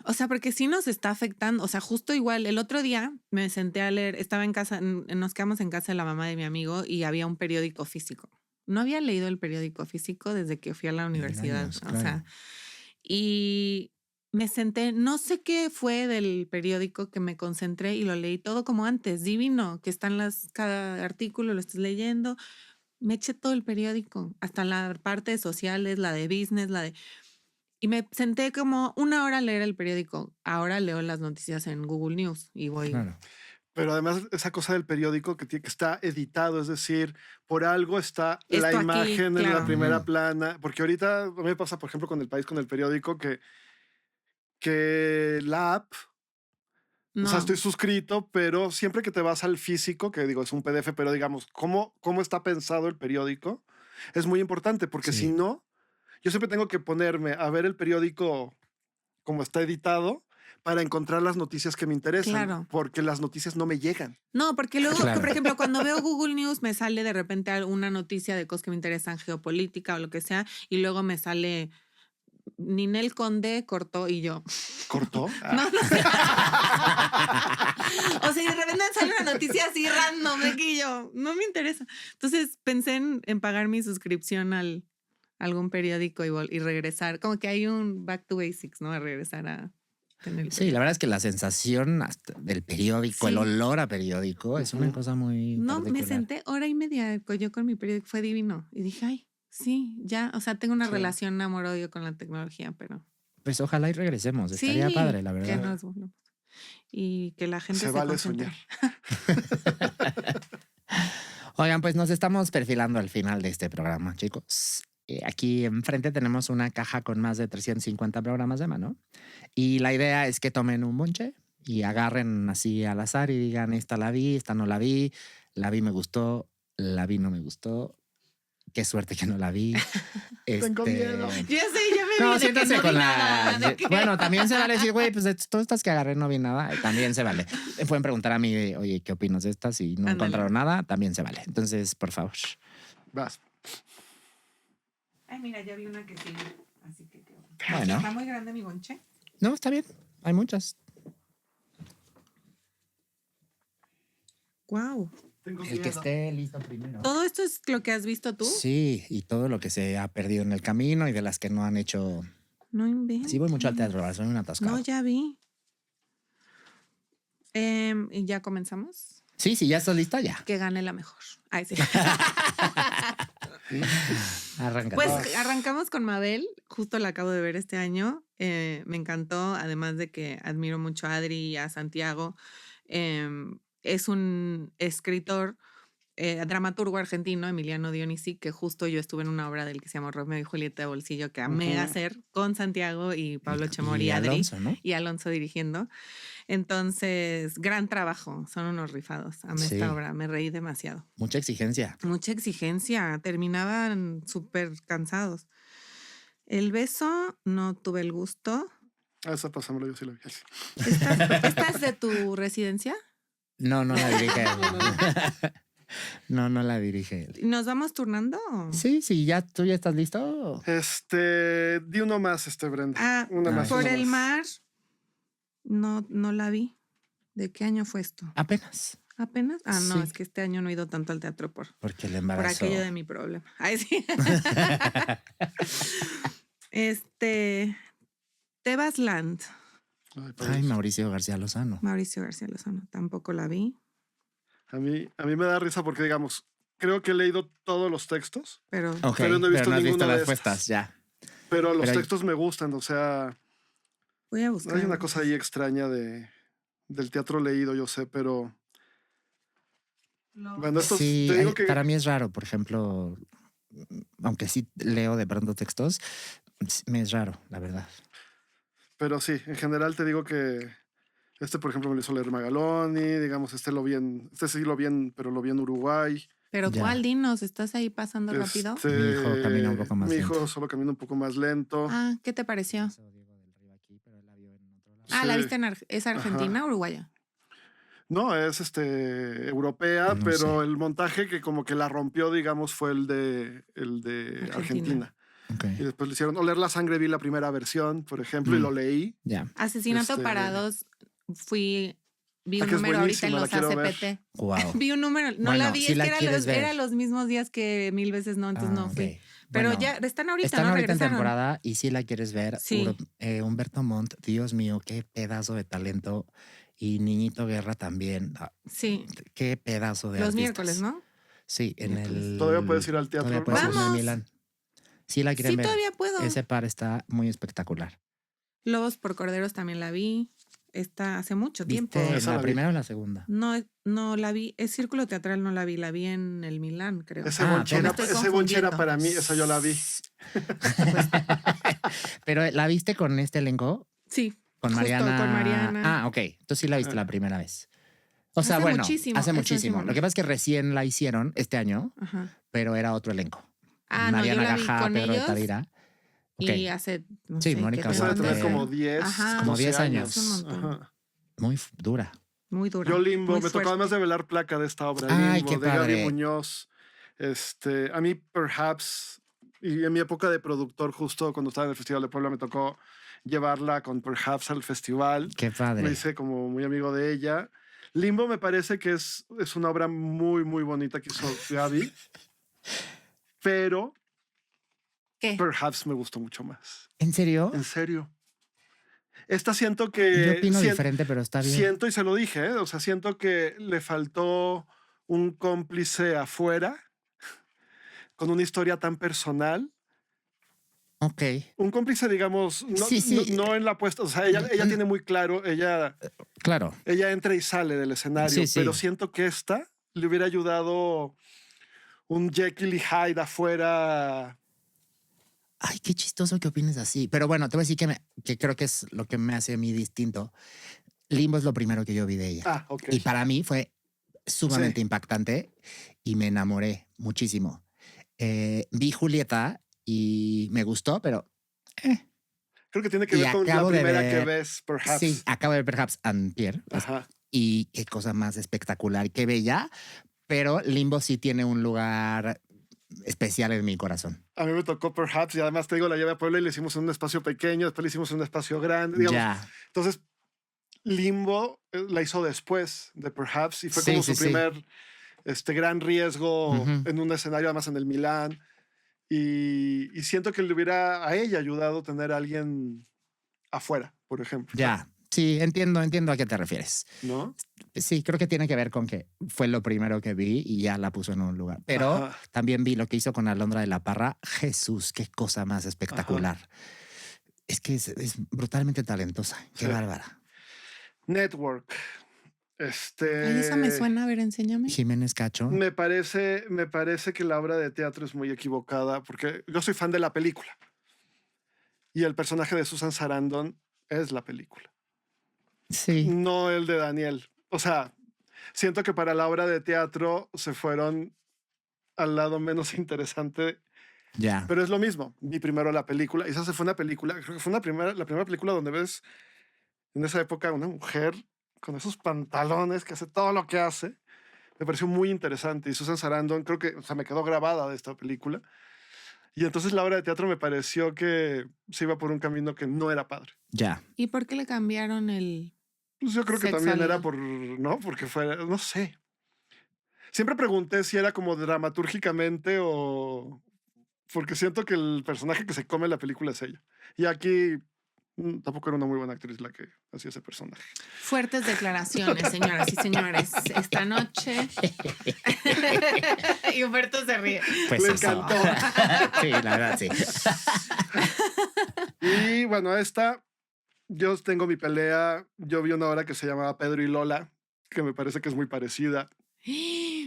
O sea, porque sí nos está afectando. O sea, justo igual, el otro día me senté a leer, estaba en casa, nos quedamos en casa de la mamá de mi amigo y había un periódico físico. No había leído el periódico físico desde que fui a la universidad. Años, claro. O sea, y me senté, no sé qué fue del periódico que me concentré y lo leí todo como antes, divino, que están cada artículo lo estás leyendo. Me eché todo el periódico, hasta la parte de sociales, la de business, y me senté como 1 hora a leer el periódico. Ahora leo las noticias en Google News y voy. Claro. Pero además esa cosa del periódico que está editado, es decir, por algo está Esto la aquí, imagen en claro. la primera plana. Porque ahorita a mí me pasa, por ejemplo, con El País, con el periódico, que la app, No. o sea, estoy suscrito, pero siempre que te vas al físico, que digo, es un PDF, pero digamos, cómo está pensado el periódico, es muy importante, porque si no, yo siempre tengo que ponerme a ver el periódico como está editado para encontrar las noticias que me interesan, Claro. porque las noticias no me llegan. No, porque luego, Claro. por ejemplo, cuando veo Google News me sale de repente alguna noticia de cosas que me interesan, geopolítica o lo que sea, y luego me sale Ninel Conde cortó y yo. ¿Cortó? No sé. O sea, y de repente me sale una noticia así random de que yo, no me interesa. Entonces pensé en pagar mi suscripción a algún periódico y regresar. Como que hay un back to basics, ¿no? A regresar a tener el Sí, la verdad es que la sensación del periódico, el Sí. olor a periódico, es una cosa muy No, me particular. senté 1 hora y media yo con mi periódico, fue divino. Y dije, ay, sí, ya, o sea, tengo una relación amor-odio con la tecnología, pero... Pues ojalá y regresemos, Sí, estaría padre, la que verdad. nos volvamos. Y que la gente Se se vale concentre. Oigan, pues nos estamos perfilando al final de este programa, chicos. Aquí enfrente tenemos una caja con más de 350 programas de mano. Y la idea es que tomen un bonche y agarren así al azar y digan, esta la vi, esta no la vi me gustó, la vi no me gustó. Qué suerte que no la vi. Tengo miedo. Ya sé, ya me No, de que siéntase no con vi la. nada, de que- Bueno, también se vale decir, güey, pues de todas estas que agarré no vi nada. También se vale. Pueden preguntar a mí, oye, ¿qué opinas de estas? Si no Ándale. encontraron nada, también se vale. Entonces, por favor. Vas. Ay, mira, ya vi una que sí. Así que qué bueno. Bueno. ¿Está muy grande mi bonche? No, está bien. Hay muchas. Wow. Tengo El que miedo. esté listo primero. ¿Todo esto es lo que has visto tú? Sí, y todo lo que se ha perdido en el camino y de las que no han hecho. No inventes. Sí, voy mucho al teatro, soy un atascado. No, ya vi. ¿Y ya comenzamos? Sí, ya estás lista, ya. Que gane la mejor. Ay, sí. Arranca. Pues arrancamos con Mabel, justo la acabo de ver este año. Me encantó, además de que admiro mucho a Adri y a Santiago. Es un escritor, dramaturgo argentino, Emiliano Dionisi, que justo yo estuve en una obra del que se llama Romeo y Julieta de Bolsillo, que amé hacer con Santiago y Pablo Chemor y Adri. Alonso, ¿no? Y Alonso dirigiendo. Entonces, gran trabajo, son unos rifados. Amé Sí. esta obra, me reí demasiado. Mucha exigencia. Mucha exigencia, terminaban súper cansados. El beso, no tuve el gusto. Esa pasámoslo, yo sí la vi. ¿Esta es de tu residencia? No la dirige él. No la dirige él. ¿Nos vamos turnando? Sí, ¿tú ya estás listo? Di uno más, Brenda. Una más. Por una el más. mar, no la vi. ¿De qué año fue esto? Apenas. ¿Apenas? No, Sí. es que este año no he ido tanto al teatro por Porque el embarazo. aquello de mi problema. Ay, sí. Tebas Land, Ay, Ay, Mauricio García Lozano. Mauricio García Lozano, tampoco la vi, a mí me da risa porque, digamos, creo que he leído todos los textos, pero Ok, Pero no he visto has visto ninguna de las estas. respuestas, ya. pero los Pero hay- textos me gustan. O sea, voy a buscar. hay una cosa ahí extraña del teatro leído, yo sé, pero bueno, estos Sí, te digo que para mí es raro, por ejemplo, aunque sí leo de pronto textos, me es raro, la verdad. Pero sí, en general te digo que por ejemplo, me lo hizo leer Magaloni, digamos, sí lo vi pero lo vi en Uruguay. Pero Ya. ¿cuál? Dinos, ¿estás ahí pasando rápido? Mi hijo camina un poco más Mi lento. hijo solo camina un poco más lento. Ah, ¿qué te pareció? Sí. ¿La viste ¿Es argentina o uruguaya? No, es europea, No pero sé. el montaje que como que la rompió, digamos, fue el de Argentina. Argentina. Ok, Y después le hicieron Oler la sangre, vi la primera versión, por ejemplo, y lo leí. ya. Asesinato para dos, vi un que es número ahorita en buenísima, la los quiero ver. ACPT. Wow. Vi un número, no Bueno, la vi, si es la que quieres ver. era los mismos días que Mil veces no, entonces no fui. Pero Bueno, ya están ahorita, están ¿no? ahorita en Regresaron. temporada y si la quieres ver, Sí. Humberto Montt, Dios mío, qué pedazo de talento. Y Niñito Guerra también. Sí, Qué pedazo de los artistas. miércoles, ¿no? Sí, en el. Todavía puedes ir al teatro. Todavía puedes ir en ¡Vamos! Milán. Sí, la quieren Sí, ver. todavía puedo. Ese par está muy espectacular. Lobos por Corderos también la vi. Está hace mucho tiempo. ¿Viste Esa la la vi. primera o la segunda? No la vi. Es Círculo Teatral, no la vi en el Milán, creo. Ese Ah, bonche era, me estoy ese bonche era confundiendo. para mí, esa yo la vi. Pero ¿la viste con este elenco? Sí, Con justo, Mariana. con Mariana. Ah, ok. Entonces sí la viste la primera vez. O sea, Hace bueno, muchísimo, hace eso muchísimo. sí, Lo que pasa es que recién la hicieron este año, Ajá. pero era otro elenco. Ah, no, yo Mariana la vi Gajá, con Pedro de ellos Tadira. Ok. y hace, no Sí, sé, Mónica ¿qué te Esa de Guante. tener gusta? como 10, Ajá. Como 12 10 años. Es un montón. Muy dura. Muy dura. Yo Limbo, muy me tocó fuerte. además de velar placa de esta obra. Ay, Limbo, qué de Gaby padre. Muñoz. A mí, Perhaps, y en mi época de productor, justo cuando estaba en el Festival de Puebla, me tocó llevarla con Perhaps al festival. Qué Me padre. hice como muy amigo de ella. Limbo me parece que es una obra muy, muy bonita que hizo Gaby, pero ¿Qué? Perhaps me gustó mucho más. ¿En serio? En serio. Esta siento que... Yo opino sien- diferente, pero está bien. Siento, y se lo dije, o sea, siento que le faltó un cómplice afuera con una historia tan personal. Ok. Un cómplice, digamos, no, Sí, sí. no en la puesta, o sea, ella tiene muy claro, ella Claro. entra y sale del escenario, Sí, sí. pero siento que esta le hubiera ayudado un Jekyll y Hyde afuera. Ay, qué chistoso que opines así. Pero bueno, te voy a decir que creo que es lo que me hace a mí distinto. Limbo es lo primero que yo vi de ella. Ah, ok. Y para mí fue sumamente Sí. impactante y me enamoré muchísimo. Vi Julieta y me gustó, pero Creo que tiene que Y ver con la acabo de primera que ver- ves, Perhaps. Sí, acabo de ver Perhaps Antier. Ajá. Y qué cosa más espectacular y qué bella. Pero Limbo sí tiene un lugar especial en mi corazón. A mí me tocó Perhaps y además te digo, la llevé a Puebla y le hicimos en un espacio pequeño, después le hicimos en un espacio grande, digamos. Ya. Entonces, Limbo la hizo después de Perhaps y fue Sí, como sí, su sí. primer gran riesgo Ujú. en un escenario, además en el Milán. Y siento que le hubiera a ella ayudado tener a alguien afuera, por ejemplo. Ya. Sí, entiendo a qué te refieres. ¿No? Sí, creo que tiene que ver con que fue lo primero que vi y ya la puso en un lugar. Pero Ajá. también vi lo que hizo con Alondra de la Parra. Jesús, qué cosa más espectacular. Es que es brutalmente talentosa. Qué Sí. bárbara. Network. Ay, esa me suena. A ver, enséñame. Jiménez Cacho. Me parece que la obra de teatro es muy equivocada porque yo soy fan de la película y el personaje de Susan Sarandon es la película, Sí. no el de Daniel. O sea, siento que para la obra de teatro se fueron al lado menos interesante, Ya. pero es lo mismo. Vi primero la película y esa fue una película, creo que fue la primera película donde ves en esa época una mujer con esos pantalones que hace todo lo que hace. Me pareció muy interesante y Susan Sarandon creo que, o sea, me quedó grabada de esta película. Y entonces la obra de teatro me pareció que se iba por un camino que no era padre. Ya. ¿Y por qué le cambiaron el...? Pues yo creo que también Sexualidad. era por, ¿no? Porque fue, no sé. Siempre pregunté si era como dramatúrgicamente o... Porque siento que el personaje que se come en la película es ella. Y aquí tampoco era una muy buena actriz la que hacía ese personaje. Fuertes declaraciones, señoras y señores. Esta noche. Y Humberto se ríe. Pues Le eso. encantó. Sí, la verdad, sí. Y bueno, yo tengo mi pelea. Yo vi una obra que se llamaba Pedro y Lola, que me parece que es muy parecida.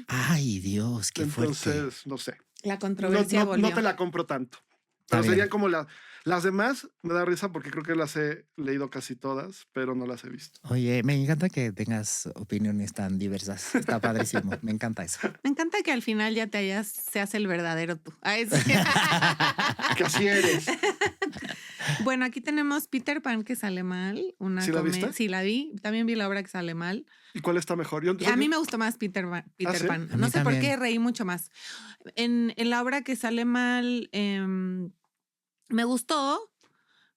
Ay, Dios, qué fuerte. Entonces, no sé. La controversia volvió. No te la compro tanto. Está Pero bien. serían como las demás. Me da risa porque creo que las he leído casi todas, pero no las he visto. Oye, me encanta que tengas opiniones tan diversas. Está padrísimo. Me encanta eso. Me encanta que al final ya seas el verdadero tú. Ay, sí. Que así eres. Bueno, aquí tenemos Peter Pan que sale mal. ¿Sí la viste? Sí, la vi. También vi la obra que sale mal. ¿Y cuál está mejor? A mí me gustó más Peter ¿sí? Pan. A mí No sé por también. qué reí mucho más. En la obra que sale mal, me gustó,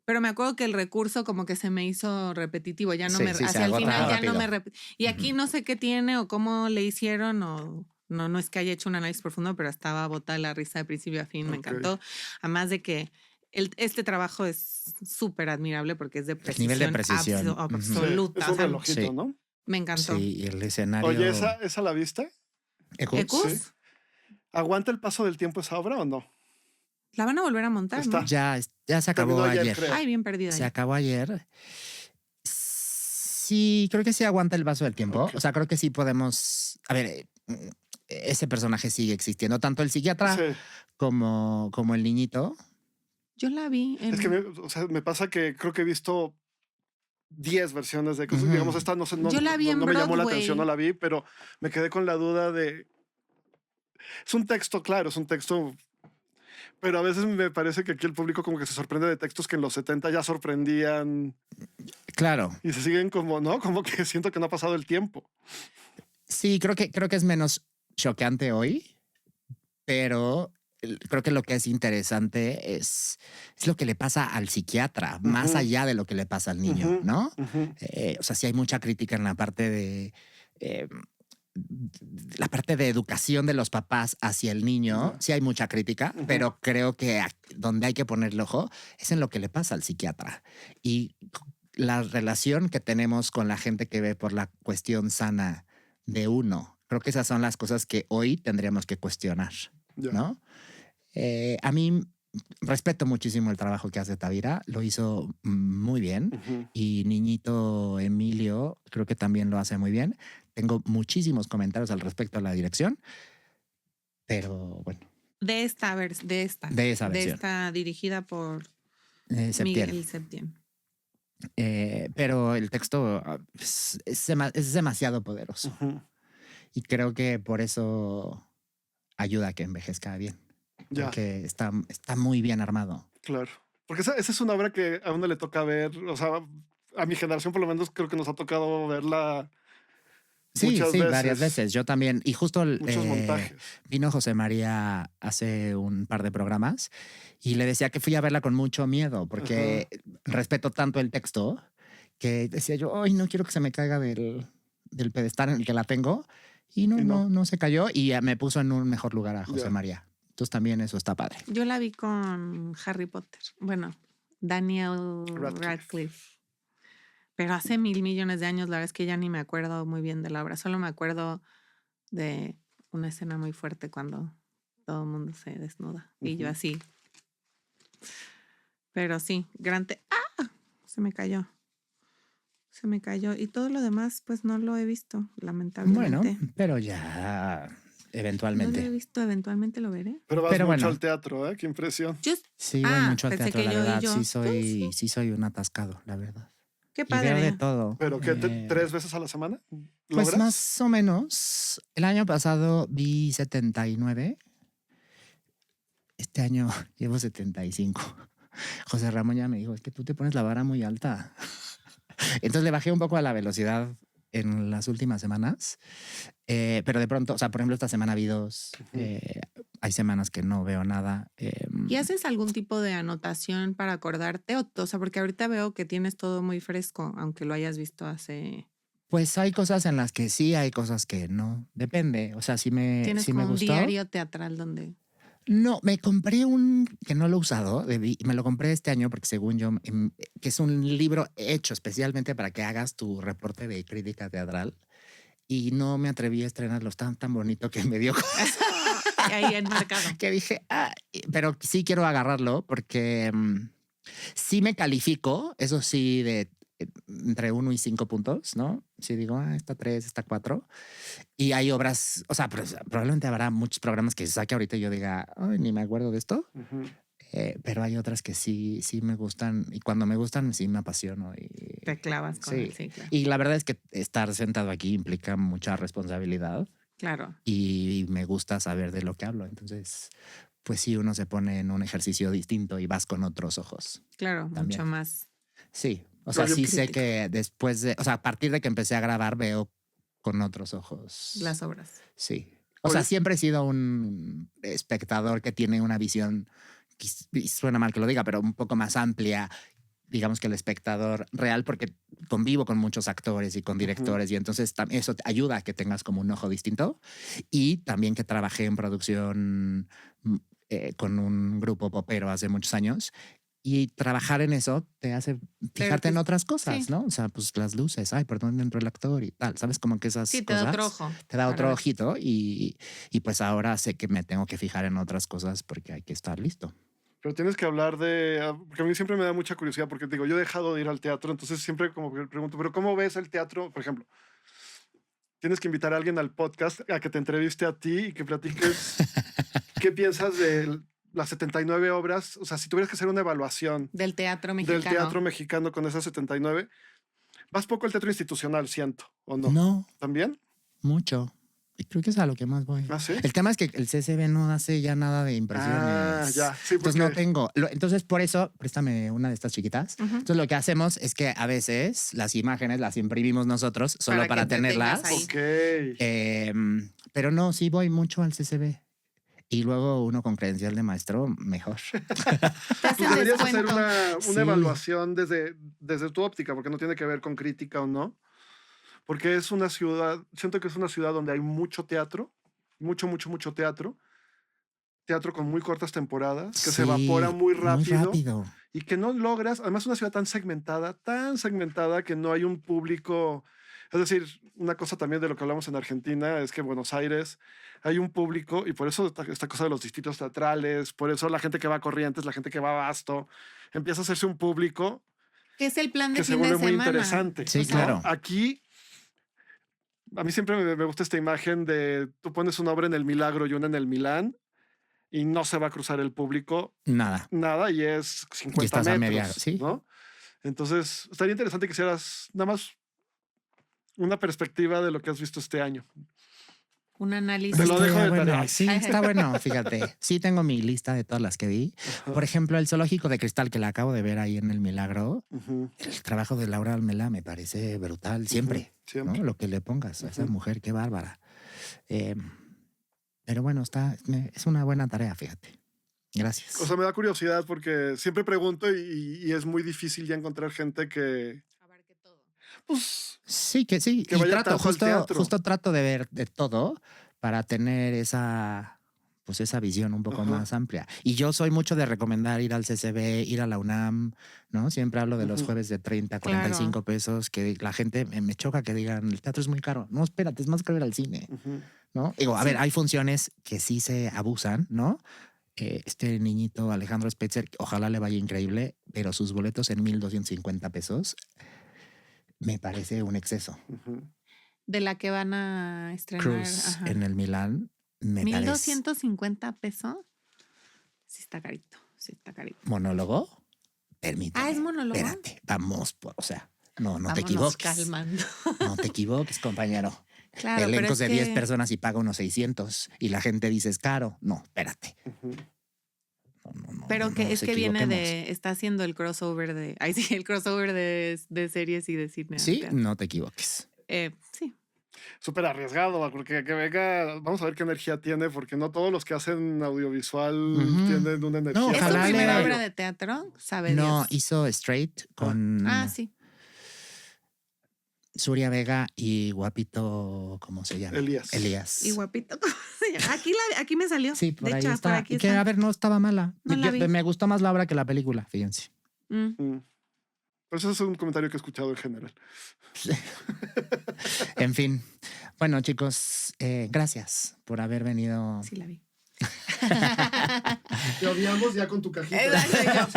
pero me acuerdo que el recurso como que se me hizo repetitivo. Ya no Sí, me... sí, se hacia el agota final ya rápido. no me... Y aquí no sé qué tiene o cómo le hicieron o... No es que haya hecho un análisis profundo, pero estaba botada la risa de principio a fin. Me Ok. encantó. Además de que este trabajo es súper admirable porque es de precisión. nivel de precisión. Ujú. Absoluta. Es O un sea, relojito, sí. ¿no? me encantó. Sí, y el escenario. Oye, ¿esa la viste? ¿Ecus? ¿Ecus? Sí. ¿Aguanta el paso del tiempo esa obra o no? La van a volver a montar, Está. ¿no? Ya se acabó Terminó ayer, ayer. creo. Ay, bien perdida. Se ahí. acabó ayer. Sí, creo que sí aguanta el vaso del tiempo. Ok. O sea, creo que sí podemos. A ver, ese personaje sigue existiendo, tanto el psiquiatra Sí. como el niñito. Yo la vi en... Es que me pasa que creo que he visto 10 versiones de cosas. Ujú. Digamos, esta no sé, no, Yo la vi en no me llamó la Broadway. atención, no la vi, pero me quedé con la duda de. Es un texto, claro, es un texto. Pero a veces me parece que aquí el público como que se sorprende de textos que en los 70 ya sorprendían Claro. y se siguen como, ¿no? Como que siento que no ha pasado el tiempo. Sí, creo que es menos choqueante hoy, pero creo que lo que es interesante es lo que le pasa al psiquiatra, más Ujú. allá de lo que le pasa al niño, Ujú, ¿no? ujú. O sea, sí hay mucha crítica en la parte de la parte de educación de los papás hacia el niño. Ujú. Sí hay mucha crítica, Ujú. pero creo que donde hay que ponerle ojo es en lo que le pasa al psiquiatra y la relación que tenemos con la gente que ve por la cuestión sana de uno. Creo que esas son las cosas que hoy tendríamos que cuestionar, Ya. ¿no? A mí respeto muchísimo el trabajo que hace Tavira, lo hizo muy bien. Ujú. Y Niñito Emilio creo que también lo hace muy bien. Tengo muchísimos comentarios al respecto de la dirección, pero bueno, De esta de esa De versión. esta dirigida por Septién. Miguel Septién. Pero el texto es demasiado poderoso Ujú. y creo que por eso ayuda a que envejezca bien. Ya, Porque está muy bien armado. claro. Porque esa es una obra que a uno le toca ver, o sea, a mi generación por lo menos creo que nos ha tocado verla Sí, muchas sí, veces. varias veces. Yo también. Y justo Muchos montajes. vino José María hace un par de programas y le decía que fui a verla con mucho miedo porque respeto tanto el texto que decía yo, ay, no quiero que se me caiga del pedestal en el que la tengo. Y no se cayó y me puso en un mejor lugar a José María. Entonces también eso está padre. Yo la vi con Harry Potter. Bueno, Daniel Radcliffe. Pero hace 1,000,000,000 de años, la verdad es que ya ni me acuerdo muy bien de la obra. Solo me acuerdo de una escena muy fuerte cuando todo el mundo se desnuda. Y yo así. Pero sí, ¡Ah! Se me cayó. Se me cayó. Y todo lo demás, pues no lo he visto, lamentablemente. Bueno, pero ya eventualmente. No lo he visto, eventualmente lo veré. Pero vas mucho al teatro, ¿eh? Qué impresión. Sí, voy mucho al teatro, la verdad. Sí soy un atascado, la verdad. Qué padre. Y veo de todo. ¿Pero qué? ¿3 veces a la semana? ¿Logras? Pues más o menos. El año pasado vi 79. Este año llevo 75. José Ramón ya me dijo, es que tú te pones la vara muy alta. Entonces le bajé un poco a la velocidad en las últimas semanas. Pero de pronto, o sea, por ejemplo, esta semana vi 2. Hay semanas que no veo nada. ¿Y haces algún tipo de anotación para acordarte? O sea, porque ahorita veo que tienes todo muy fresco, aunque lo hayas visto hace... Pues hay cosas en las que sí, hay cosas que no. Depende. O sea, si me gustó. ¿Tienes como un diario teatral donde...? No, me compré un que no lo he usado, me lo compré este año porque según yo, que es un libro hecho especialmente para que hagas tu reporte de crítica teatral y no me atreví a estrenarlo, tan bonito que me dio ahí enmarcado. Que dije, pero sí quiero agarrarlo porque sí me califico, eso sí, de entre 1 y 5 puntos, ¿no? Si digo, está 3, está 4. Y hay obras, o sea, probablemente habrá muchos programas que se saque ahorita y yo diga, ay, ni me acuerdo de esto. Pero hay otras que sí me gustan y cuando me gustan sí me apasiono. Y, te clavas con él, sí, claro. Y la verdad es que estar sentado aquí implica mucha responsabilidad. Claro. Y me gusta saber de lo que hablo. Entonces, pues sí, uno se pone en un ejercicio distinto y vas con otros ojos. Claro, también. Mucho más. Sí, o sea, sí sé que después de, o sea, a partir de que empecé a grabar veo con otros ojos las obras. Sí. O sea, siempre he sido un espectador que tiene una visión, y suena mal que lo diga, pero un poco más amplia, digamos, que el espectador real, porque convivo con muchos actores y con directores y entonces eso te ayuda a que tengas como un ojo distinto y también que trabajé en producción con un grupo popero hace muchos años. Y trabajar en eso te hace fijarte en otras cosas, ¿no? O sea, pues las luces, por dónde entró el actor y tal. ¿Sabes? Como que esas cosas. Te da otro ojo. Te da otro ojito y pues ahora sé que me tengo que fijar en otras cosas porque hay que estar listo. Pero tienes que hablar porque a mí siempre me da mucha curiosidad porque digo, yo he dejado de ir al teatro, entonces siempre como que pregunto, pero ¿cómo ves el teatro? Por ejemplo, tienes que invitar a alguien al podcast a que te entreviste a ti y que platiques qué piensas de las 79 obras, o sea, si tuvieras que hacer una evaluación del teatro mexicano. Del teatro mexicano con esas 79, vas poco al teatro institucional, siento, ¿o no? No. ¿También? Mucho. Y creo que es a lo que más voy. ¿Ah, sí? El tema es que el CCB no hace ya nada de impresiones. Ya. Sí, entonces no tengo. Entonces, por eso, préstame una de estas chiquitas. Entonces, lo que hacemos es que a veces las imágenes las imprimimos nosotros solo para tenerlas. Pero no, sí voy mucho al CCB. Y luego uno con credencial de maestro, mejor. Tú deberías hacer una evaluación desde tu óptica, porque no tiene que ver con crítica o no. Porque es una ciudad, siento que es una ciudad donde hay mucho teatro, mucho teatro. Teatro con muy cortas temporadas, que se evapora muy rápido. Y que no logras, además una ciudad tan segmentada que no hay un público. Es decir, una cosa también de lo que hablamos en Argentina es que en Buenos Aires hay un público y por eso esta cosa de los distritos teatrales, por eso la gente que va a Corrientes, la gente que va a Abasto, empieza a hacerse un público que es el plan de que fin se vuelve de muy semana. interesante. Sí, claro. Aquí, a mí siempre me gusta esta imagen de tú pones una obra en el Milagro y una en el Milán y no se va a cruzar el público. Nada, y es 50 y estás metros, a media, ¿sí? ¿No? Entonces, estaría interesante que hicieras nada más una perspectiva de lo que has visto este año. Un análisis. Me lo dejo de bueno. tarea. Sí, está bueno, fíjate. Sí tengo mi lista de todas las que vi. Por ejemplo, el Zoológico de Cristal, que la acabo de ver ahí en El Milagro. El trabajo de Laura Almela me parece brutal, siempre. Siempre. ¿no? Lo que le pongas a esa mujer, qué bárbara. Pero bueno, es una buena tarea, fíjate. Gracias. O sea, me da curiosidad porque siempre pregunto y es muy difícil ya encontrar gente que... Abarque todo. Pues, Sí, que sí. que Y vaya tanto al teatro. justo trato de ver de todo para tener esa visión un poco más amplia. Y yo soy mucho de recomendar ir al CCB, ir a la UNAM, ¿no? Siempre hablo de los jueves de 30, 45 pesos, que la gente me choca que digan, el teatro es muy caro. No, espérate, es más caro ir al cine, ¿no? Digo, a ver, hay funciones que sí se abusan, ¿no? Este niñito Alejandro Spitzer, ojalá le vaya increíble, pero sus boletos en 1,250 pesos me parece un exceso. De la que van a estrenar. Cruz en el Milán me parece. 1,250 pesos. Sí está carito, sí está carito. ¿Monólogo? Permítame. ¿Es monólogo? Espérate, vamos, no Vámonos te equivoques. calmando. No te equivoques, compañero. Claro, Elencos pero de es 10 personas y paga unos 600 y la gente dice es caro. No, espérate. No, pero no que nos es que viene equivoquemos. está haciendo el crossover de series y de cine. Sí, no te equivoques. Sí. súper arriesgado, porque que venga, vamos a ver qué energía tiene, porque no todos los que hacen audiovisual tienen una energía. No, ¿Es tu ojalá primera le- obra de teatro? Sabe No, Dios. hizo Straight con Sí. Suria Vega y Guapito, ¿cómo se llama? Elías. Y guapito, ¿cómo se llama? Aquí me salió. Sí, por de ahí hecho, está. por aquí Que está. a ver, no estaba mala. No la vi. Me gustó más la obra que la película, fíjense. Pues eso es un comentario que he escuchado en general. En fin. Bueno, chicos, gracias por haber venido. Sí la vi. Te odiamos ya con tu cajita.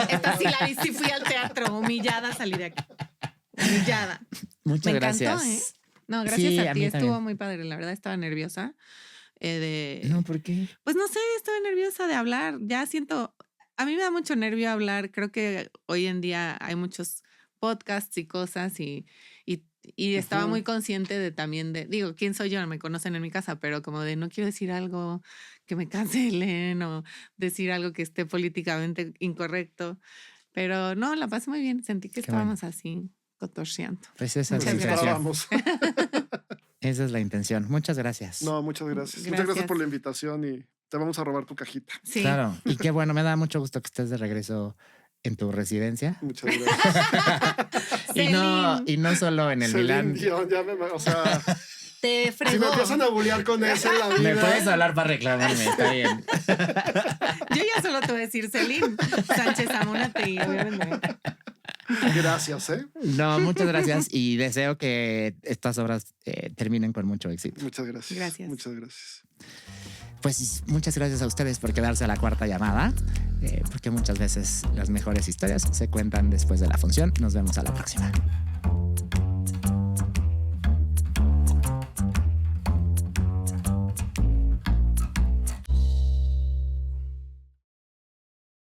Esta sí la vi, sí fui al teatro, humillada salí de aquí. Humillada. Muchas Me gracias. encantó, ¿eh? No, gracias Sí, a a ti, mí estuvo también. muy padre, la verdad estaba nerviosa. No, ¿por qué? Pues no sé, estaba nerviosa de hablar. Ya siento, a mí me da mucho nervio hablar. Creo que hoy en día hay muchos podcasts y cosas y estaba muy consciente de también digo, ¿quién soy yo? No me conocen en mi casa, pero como de no quiero decir algo que me cancelen o decir algo que esté políticamente incorrecto. Pero no, la pasé muy bien. Sentí que Qué bueno. estábamos así cotorreando. Pues esa es la Muchas intención. Esperábamos. Esa es la intención. Muchas gracias. No, muchas gracias. Muchas gracias por la invitación y te vamos a robar tu cajita. Sí. Claro. Y qué bueno, me da mucho gusto que estés de regreso en tu residencia. Muchas gracias. Y no solo en el Celine Milán. Dion, ya o sea, Te si me fregó. empiezan a bullear con ese en la vida. Me puedes hablar para reclamarme, está bien. Yo ya solo te voy a decir Celine Sánchez Amunategui, obviamente. Gracias, ¿eh? No, muchas gracias y deseo que estas obras terminen con mucho éxito. Muchas gracias. Gracias. Muchas gracias. Pues muchas gracias a ustedes por quedarse a la cuarta llamada, porque muchas veces las mejores historias se cuentan después de la función. Nos vemos a la próxima.